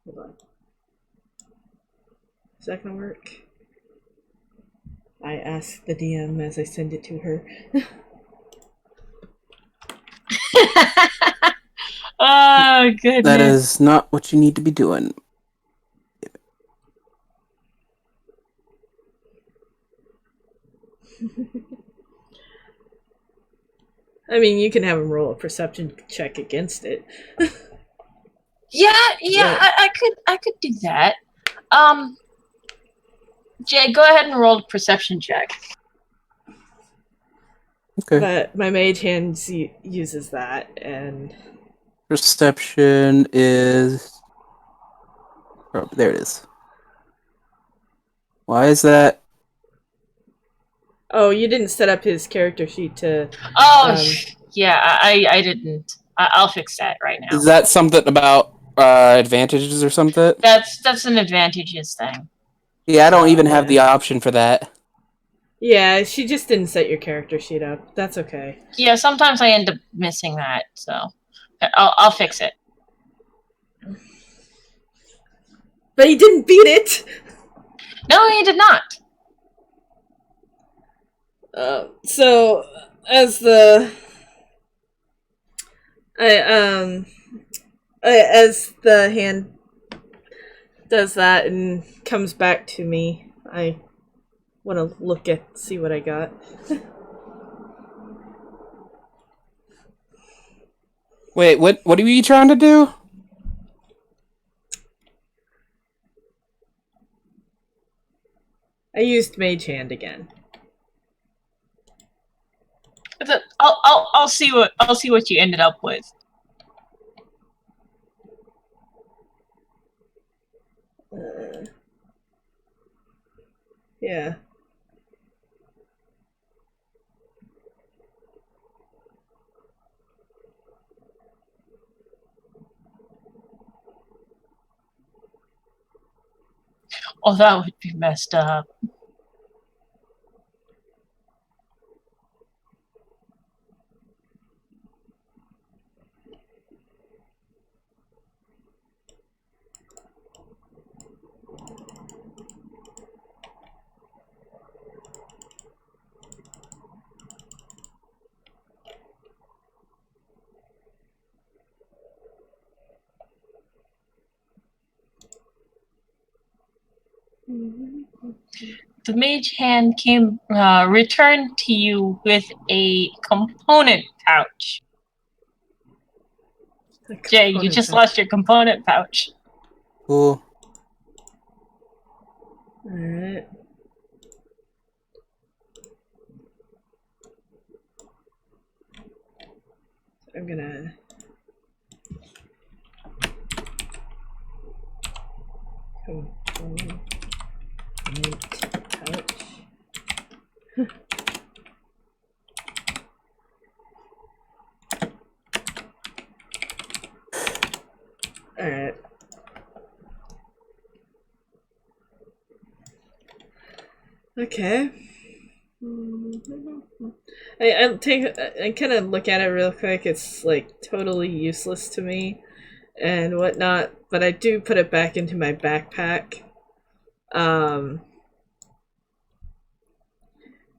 Hold on. Is that gonna work? I ask the DM as I send it to her. Oh goodness. That is not what you need to be doing. I mean, you can have him roll a perception check against it. Yeah, Yeah. I could do that. Jay, go ahead and roll a perception check. Okay. But my Mage Hand uses that, and Perception is... Oh, there it is. Why is that? oh, you didn't set up his character sheet to. Oh, yeah, I didn't. I'll fix that right now. Is that something about advantages or something? That's an advantages thing. Yeah, I don't even have yeah. the option for that. Yeah, she just didn't set your character sheet up. That's okay. Yeah, sometimes I end up missing that, so I'll fix it. But he didn't beat it. No, he did not. So as the as the hand does that and comes back to me, I want to see what I got. Wait, what are you trying to do? I used Mage Hand again. I'll see what you ended up with. Yeah. Oh, that would be messed up. The mage hand returned to you with a component pouch. Jay, you just lost your component pouch. Cool. Alright. I'm gonna... Come on. Pouch. Alright. Okay. I kind of look at it real quick. It's like totally useless to me and whatnot, but I do put it back into my backpack.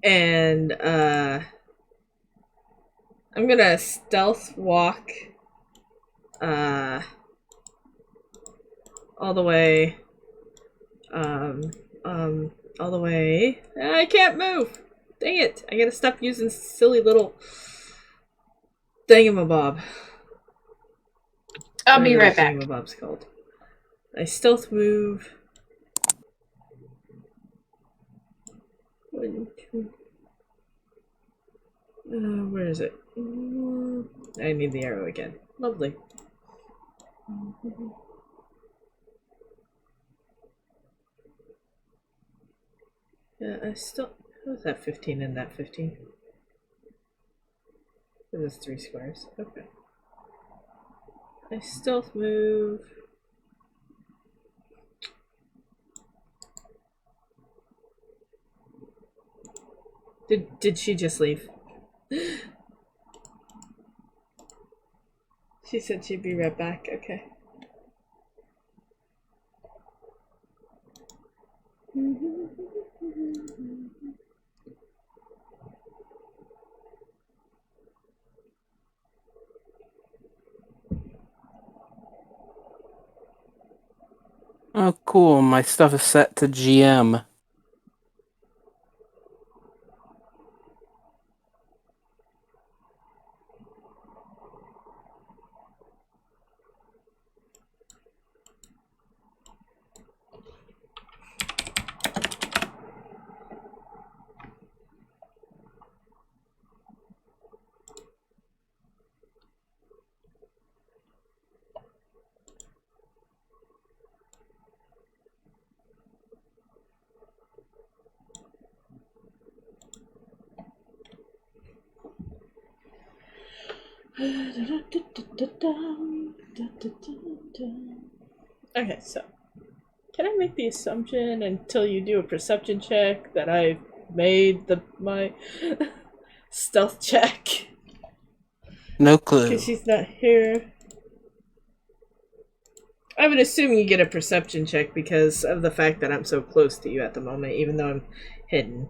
And I'm gonna stealth walk all the way all the way. I can't move. Dang it. I gotta stop using silly little thingamabob. I'll be right back. Thingamabob's called. I stealth move. 1, 2. Where is it? I need the arrow again. Lovely. Yeah, I still... How is that 15 and that 15? This is 3 squares. Okay. I stealth move. Did she just leave? She said she'd be right back. Okay. Oh, cool. My stuff is set to GM. Okay, so can I make the assumption until you do a perception check that I've made my stealth check? No clue. Because she's not here. I would assume you get a perception check because of the fact that I'm so close to you at the moment, even though I'm hidden.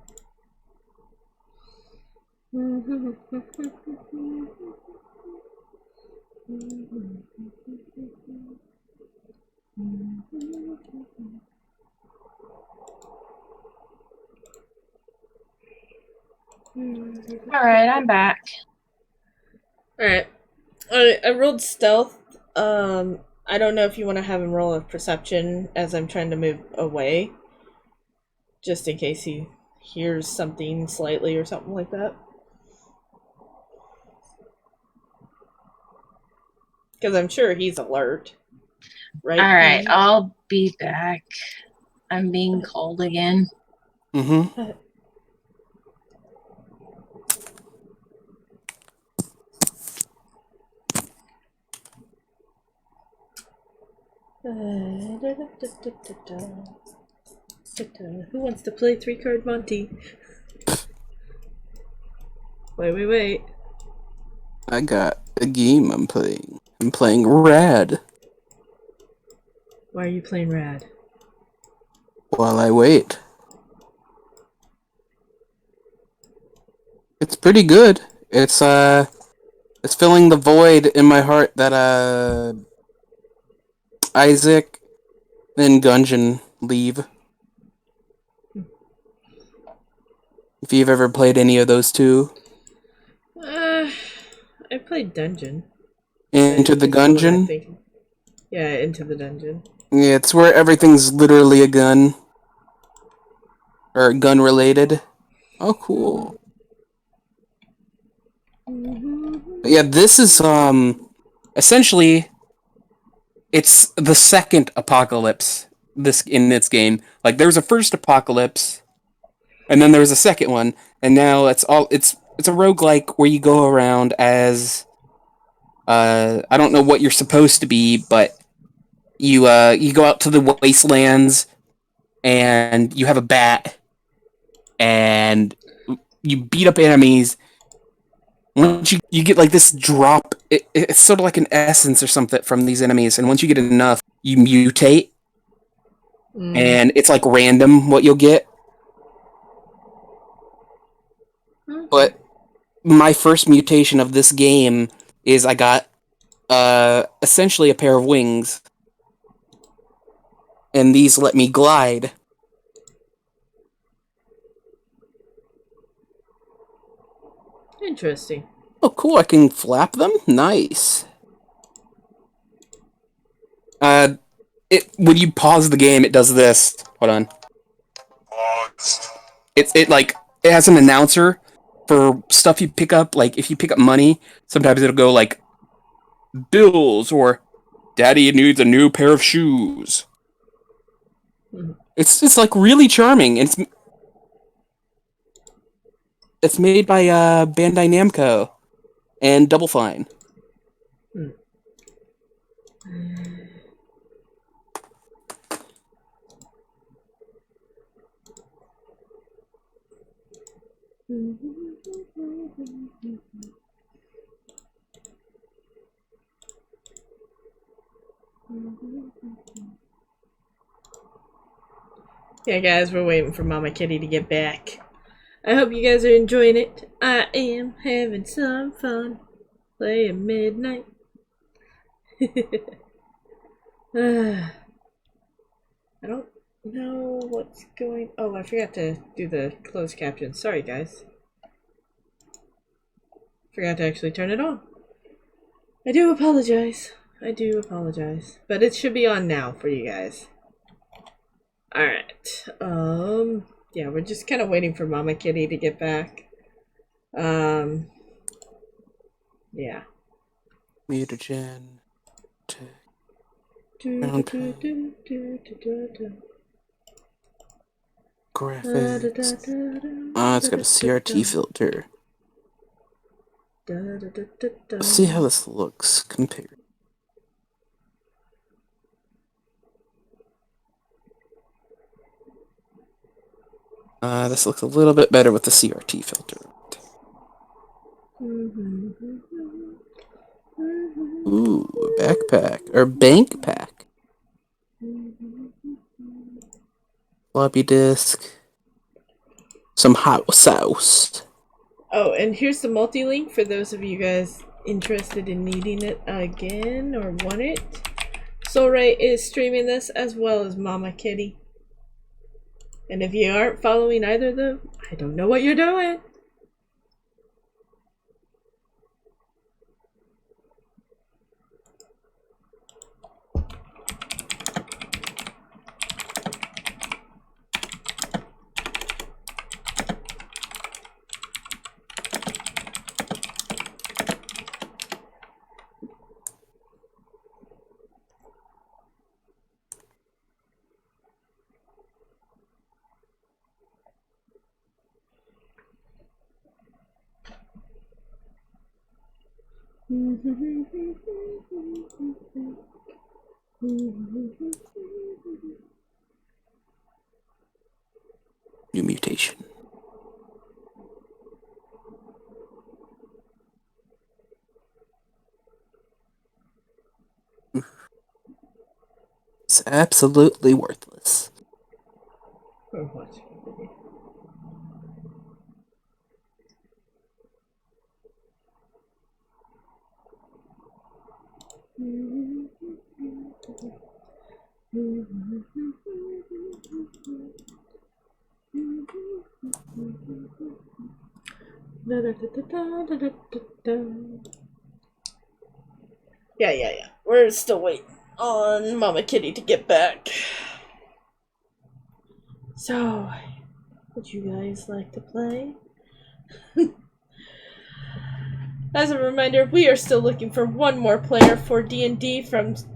Alright, I'm back. Alright. I rolled stealth. I don't know if you want to have him roll a perception as I'm trying to move away. Just in case he hears something slightly or something like that. Because I'm sure he's alert. Right? Alright, I'll be back. I'm being called again. Mm-hmm. Who wants to play 3-card Monty? Wait. I got a game I'm playing. I'm playing Rad. Why are you playing Rad? While I wait. It's pretty good. It's filling the void in my heart that Isaac and Gungeon leave. If you've ever played any of those two. I played Dungeon. Into the Gungeon? Yeah, Into the Dungeon. Yeah, it's where everything's literally a gun. Or gun related. Oh, cool. But yeah, this is, essentially, it's the second apocalypse this game. Like there was a first apocalypse, and then there was a second one, and now it's a roguelike where you go around as I don't know what you're supposed to be, but you go out to the wastelands and you have a bat and you beat up enemies. Once you get like this drop, it's sort of like an essence or something from these enemies, and once you get enough, you mutate, and it's like random what you'll get. But my first mutation of this game is I got essentially a pair of wings, and these let me glide. Interesting. Oh, cool! I can flap them. Nice. When you pause the game, it does this. Hold on. It has an announcer for stuff you pick up. Like if you pick up money, sometimes it'll go like bills or Daddy needs a new pair of shoes. It's like really charming. It's made by Bandai Namco and Double Fine. Yeah, guys, we're waiting for Mama Kitty to get back. I hope you guys are enjoying it. I am having some fun playing Midnight. I don't know what's going... Oh, I forgot to do the closed caption. Sorry, guys. Forgot to actually turn it on. I do apologize. But it should be on now for you guys. Alright. Yeah, we're just kind of waiting for Mama Kitty to get back. Yeah. Mutagen. Graphics. It's got a CRT filter. Let's see how this looks compared. This looks a little bit better with the CRT filter. Ooh, a backpack. Or bank pack. Floppy disk. Some hot sauce. Oh, and here's the multi-link for those of you guys interested in needing it again or want it. Soulray is streaming this as well as Mama Kitty. And if you aren't following either of them, I don't know what you're doing. New mutation. It's absolutely worthless. Or what? Yeah. We're still waiting on Mama Kitty to get back. So, would you guys like to play? As a reminder, we are still looking for one more player for D&D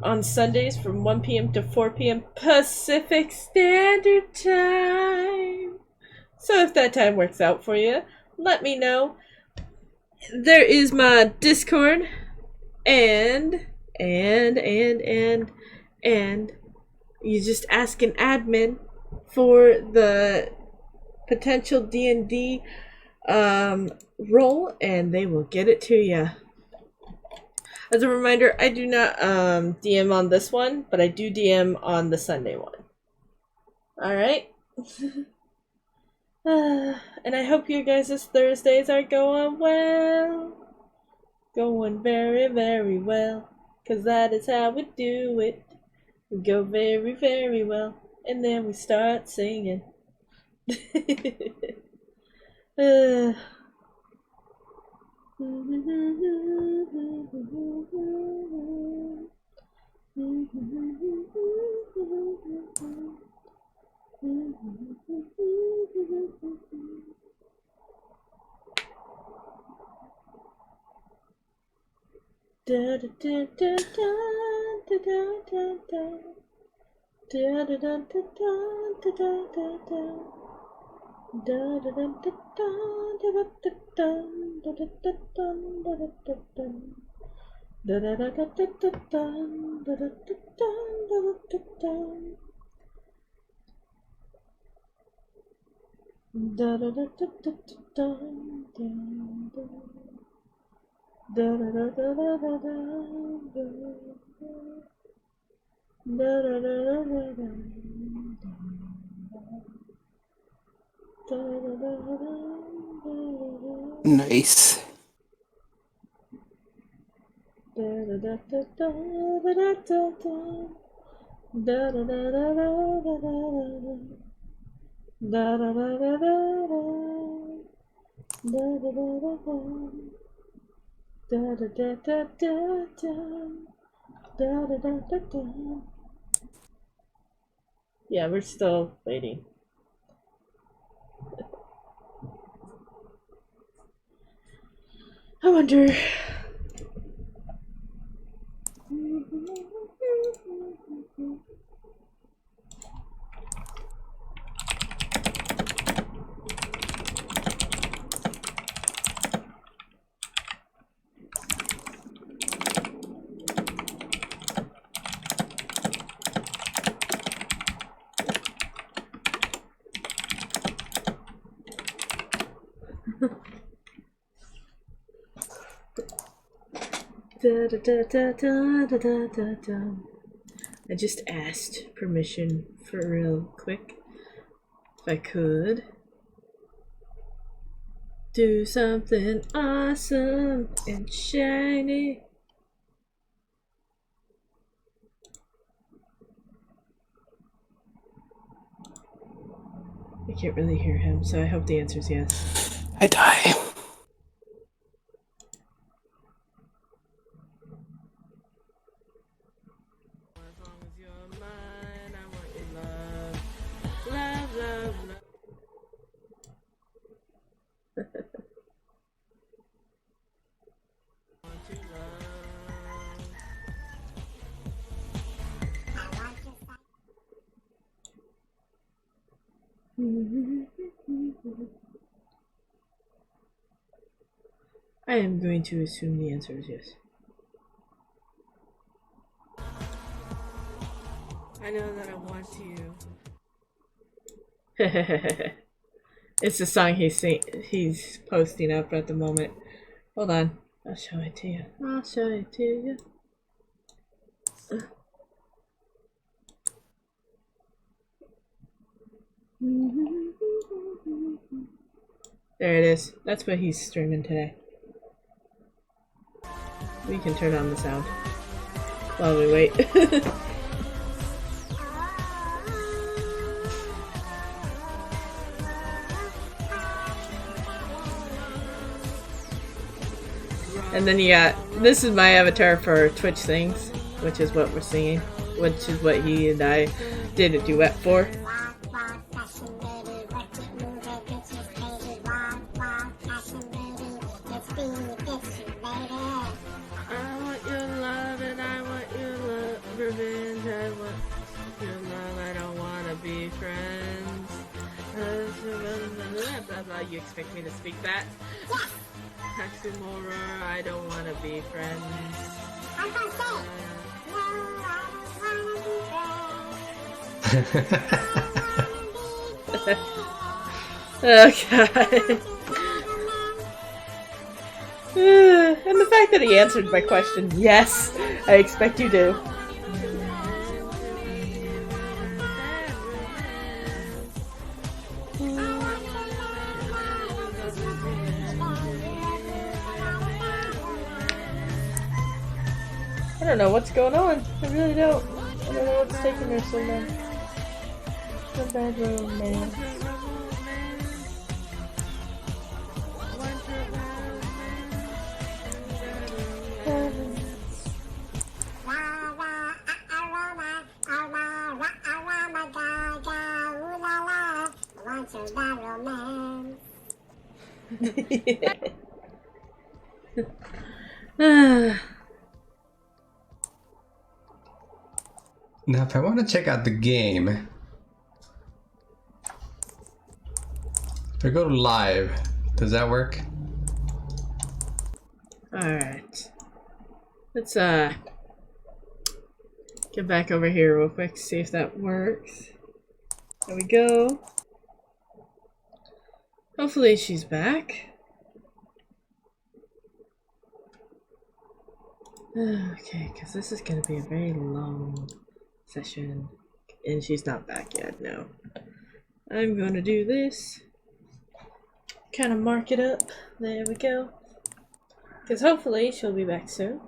on Sundays from 1 p.m. to 4 p.m. Pacific Standard Time. So if that time works out for you, let me know. There is my Discord, and you just ask an admin for the potential D&D role, and they will get it to you. As a reminder, I do not DM on this one, but I do DM on the Sunday one. Alright? And I hope you guys' Thursdays are going well. Going very, very well. 'Cause that is how we do it. We go very, very well. And then we start singing. Nice. Yeah, we're still waiting. I wonder. I just asked permission for real quick. If I could do something awesome and shiny. I can't really hear him, so I hope the answer is yes. I die. I am going to assume the answer is yes. I know that I want to. It's the song he's posting up at the moment. Hold on. I'll show it to you. I'll show it to you. There it is. That's what he's streaming today. We can turn on the sound while we wait. And then you got, this is my avatar for Twitch things, which is what we're singing, which is what he and I did a duet for. Blah, blah. You expect me to speak that? Hatsumura, I don't want to be friends. I'm gonna say, no, I don't wanna be Oh, God. And the fact that he answered my question, yes, I expect you to. I don't know what's going on. I really don't. I don't know what's taking her so long. The bedroom, man. Now, if I want to check out the game, if I go to live, does that work? Alright. Let's get back over here real quick, see if that works. There we go. Hopefully she's back. Okay, because this is going to be a very long session. And she's not back yet, no. I'm going to do this. Kind of mark it up. There we go. Because hopefully she'll be back soon.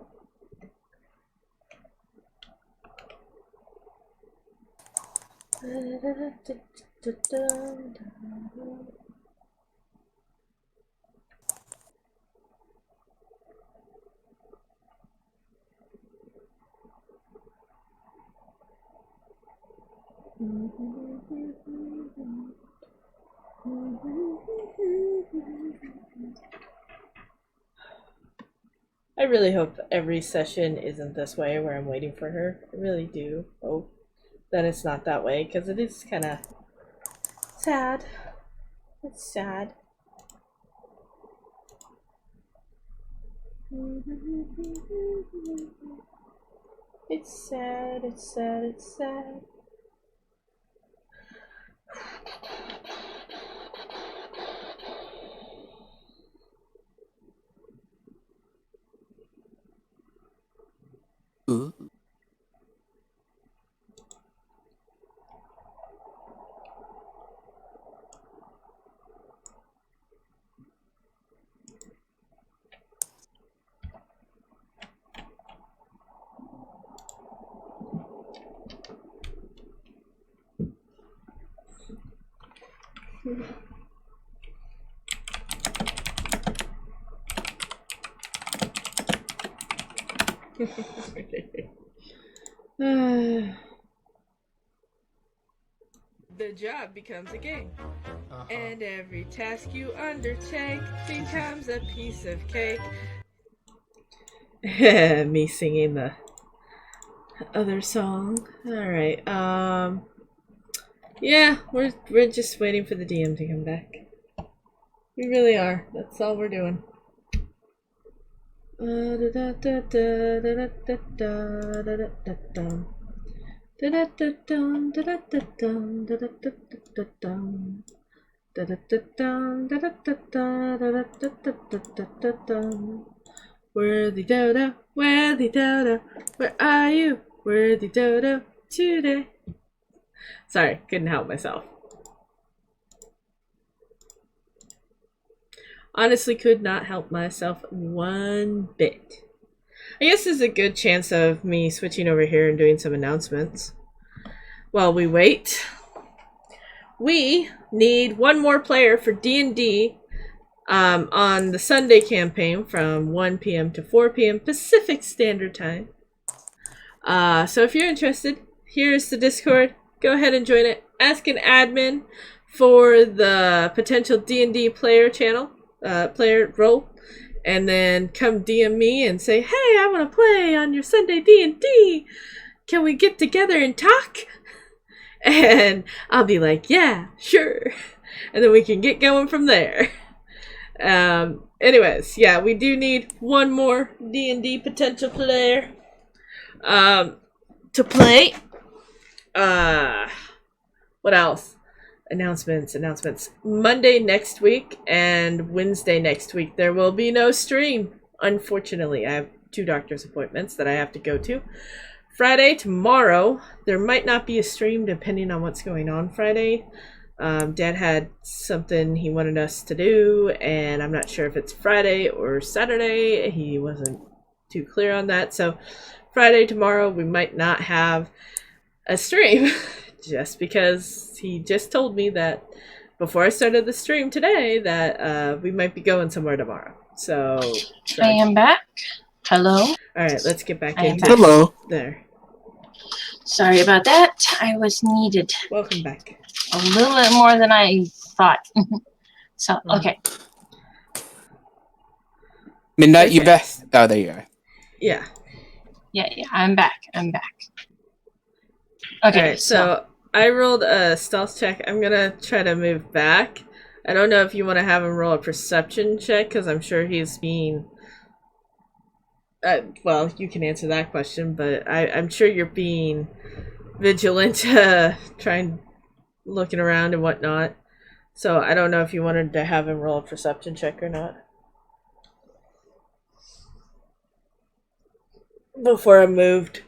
I really hope every session isn't this way where I'm waiting for her. I really do hope that it's not that way, because it is kind of sad. It's sad. It's sad, it's sad, it's sad. Ooh. The job becomes a game, and every task you undertake becomes a piece of cake. Me singing the other song. Alright, yeah, we're just waiting for the DM to come back. We really are. That's all we're doing. Worthy Dodo, worthy Dodo, where are you, worthy Dodo, today? Sorry, couldn't help myself. Honestly, could not help myself one bit. I guess there's a good chance of me switching over here and doing some announcements. While we wait, we need one more player for D&D on the Sunday campaign from 1 p.m. to 4 p.m. Pacific Standard Time. So if you're interested, here's the Discord. Go ahead and join it. Ask an admin for the potential D&D player channel, player role, and then come DM me and say, hey, I want to play on your Sunday D&D. Can we get together and talk? And I'll be like, yeah, sure. and then we can get going from there. Anyways, yeah, we do need one more D&D potential player to play. What else? Announcements. Monday next week and Wednesday next week, there will be no stream. Unfortunately, I have 2 doctor's appointments that I have to go to. Friday, tomorrow, there might not be a stream depending on what's going on Friday. Dad had something he wanted us to do, and I'm not sure if it's Friday or Saturday. He wasn't too clear on that. So Friday, tomorrow, we might not have a stream just because he just told me that before I started the stream today that we might be going somewhere tomorrow. So I am back. Hello. All right, let's get back I am into back. Hello. there. Sorry about that. I was needed Welcome back. a little bit more than I thought. So, okay. Midnight, you Okay. back? Oh, there you are. Yeah. Yeah, I'm back. Okay, All right, so I rolled a stealth check. I'm gonna try to move back. I don't know if you want to have him roll a perception check because I'm sure he's being. Well, you can answer that question, but I'm sure you're being vigilant, trying, looking around and whatnot. So I don't know if you wanted to have him roll a perception check or not. Before I moved.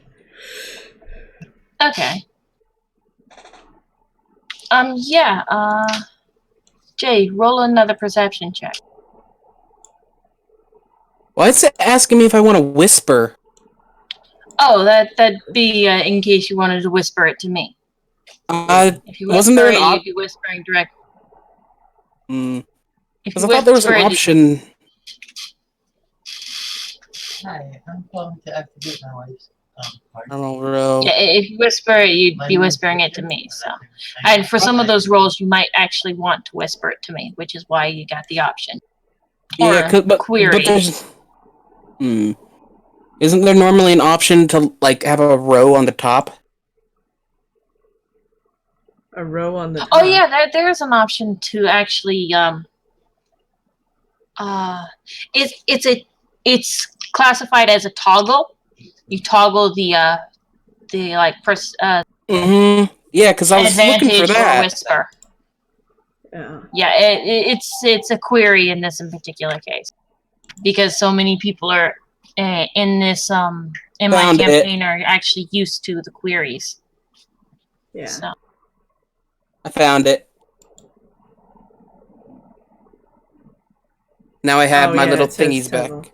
Okay. Yeah, Jay, roll another perception check. Why is it asking me if I want to whisper? Oh, that'd be in case you wanted to whisper it to me. If you Wasn't whisper there an it, you'd be whispering directly. If Because you I thought there was an whisper it, option. Hi, I'm calling to activate my wife's card. Yeah, if you whisper it, you'd be whispering it to me. So, and for some of those roles, you might actually want to whisper it to me, which is why you got the option. Yeah, Or but query. there's. Isn't there normally an option to like have a row on the top? A row on the top. Oh yeah, there's an option to actually it's classified as a toggle. You toggle the like Yeah, because I was looking for advantage or that. whisper. Yeah. Yeah, it's a query in this in particular case because so many people are in this in my Found it. campaign are actually used to the queries. Yeah. So. I found it. Now I have Oh, my yeah, little it says thingies back. toggle.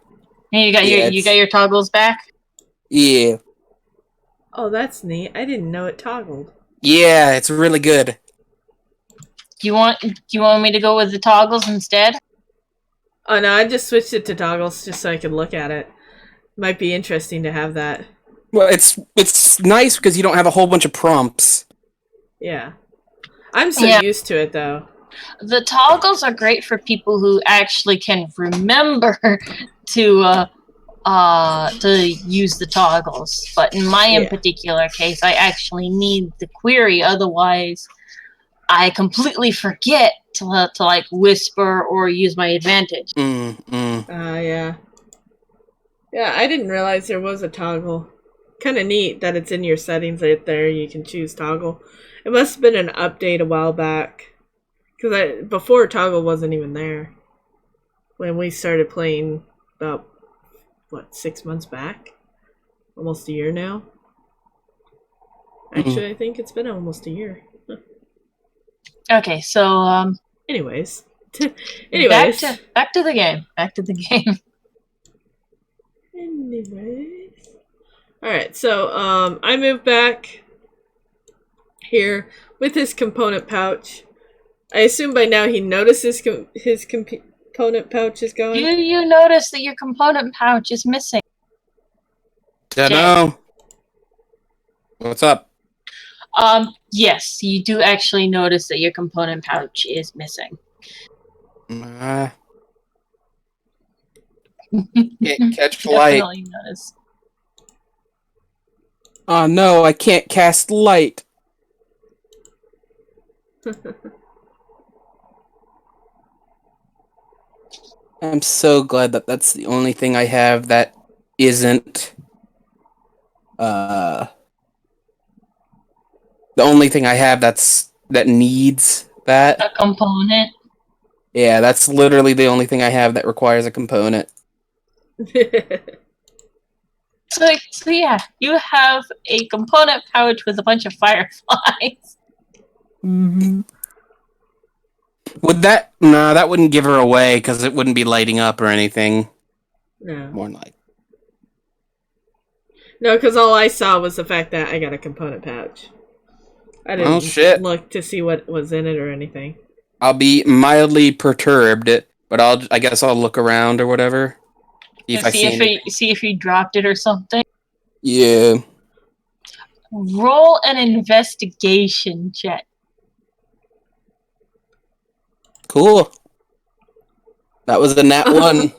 And you got Yeah, you got your toggles back. Yeah. Oh, that's neat. I didn't know it toggled. Yeah, it's really good. Do you want me to go with the toggles instead? Oh no, I just switched it to toggles just so I could look at it. Might be interesting to have that. Well, it's nice because you don't have a whole bunch of prompts. Yeah. I'm so Yeah. used to it though. The toggles are great for people who actually can remember to use the toggles. But in my in Yeah. particular case, I actually need the query. Otherwise, I completely forget to like whisper or use my advantage. Yeah. Yeah, I didn't realize there was a toggle. Kind of neat that it's in your settings right there. You can choose toggle. It must have been an update a while back. Because before toggle wasn't even there. When we started playing about, 6 months back? Almost a year now? Actually, I think it's been almost a year. Okay, so Anyways. back to the game. Back to the game. Anyways. Alright, so I moved back here with his component pouch. I assume by now he noticed his component pouch is gone. Do you notice that your component pouch is missing? Dunno. What's up? Yes, you do actually notice that your component pouch is missing. Can't catch light. Definitely notice. Oh no, I can't cast light. I'm so glad that that's the only thing I have that isn't the only thing I have that needs that. A component. Yeah, that's literally the only thing I have that requires a component. So yeah, you have a component pouch with a bunch of fireflies. Mm-hmm. Would that? No, that wouldn't give her away because it wouldn't be lighting up or anything. No. More like. No, because all I saw was the fact that I got a component pouch. I Oh, didn't shit. look to see what was in it or anything. I'll be mildly perturbed, but I guess I'll look around or whatever. See if you dropped it or something. Yeah. Roll an investigation check. Cool. That was the nat 1.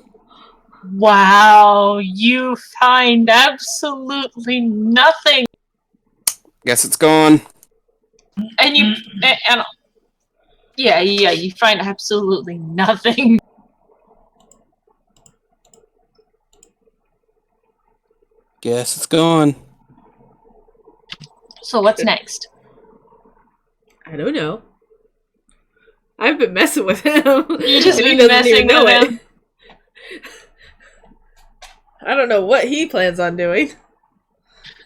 Wow, you find absolutely nothing. Guess it's gone. And you you find absolutely nothing. Guess it's gone. So what's next? I don't know. I've been messing with him. You just and he been doesn't messing even know with it. him? I don't know what he plans on doing.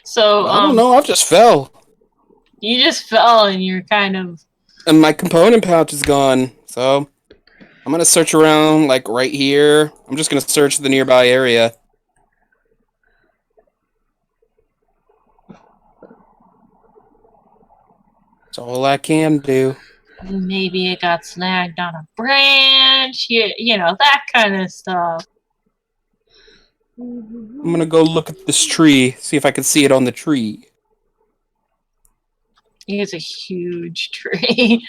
So I don't know. I just fell, you just fell and you're kind of and my component pouch is gone. So I'm gonna search around, like right here. I'm just gonna search the nearby area. That's all I can do. maybe it got snagged on a branch, you know, that kind of stuff. I'm gonna go look at this tree, see if I can see it on the tree. It's a huge tree.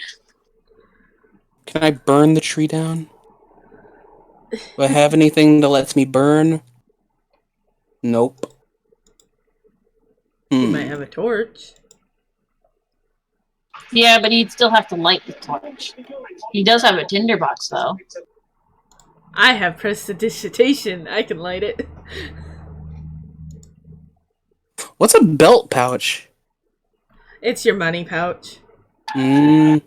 Can I burn the tree down? Do I have anything that lets me burn? Nope. He might have a torch. Yeah, but he'd still have to light the torch. He does have a tinderbox, though. I have prestidigitation. I can light it. What's a belt pouch? It's your money pouch. I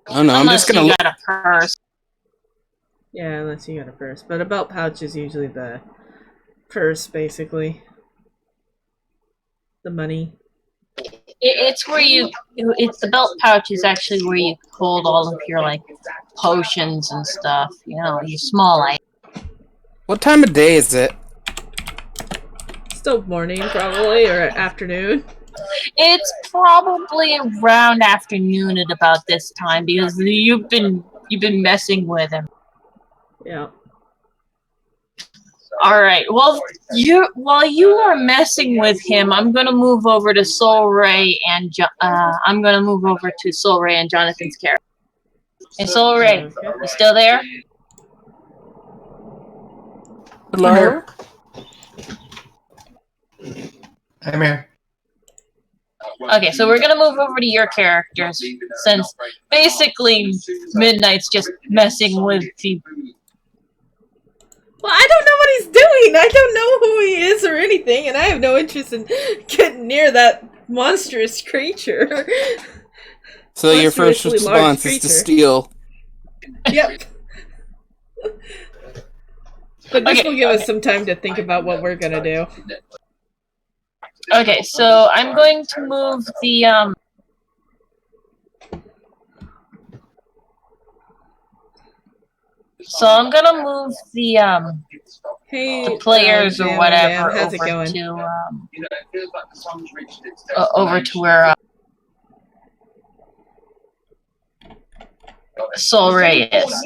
don't know. I'm just gonna you look. got a purse. Yeah, unless you got a purse. But a belt pouch is usually the purse, basically. The money. It's where it's the belt pouch is actually where you hold all of your, like, potions and stuff. You know, your small items. What time of day is it? Still morning, probably, or afternoon. It's probably around afternoon at about this time because you've been messing with him. Yeah. All right. Well, while you are messing with him, I'm gonna move over to Soul Ray and Jonathan's character. And Soul Ray, Okay. you still there? Hello. I'm here. Okay, so we're gonna move over to your characters since basically Midnight's just messing with the. Well, I don't know what he's doing. I don't know who he is or anything, and I have no interest in getting near that monstrous creature. So your first Monstrously large response is to creature. steal. Yep. But this Okay, will give us some time to think about what we're gonna do. Okay, so I'm going to move the So I'm gonna move Hey, the players or Jam whatever Jam, how's it over going? to over to where Soul Ray is.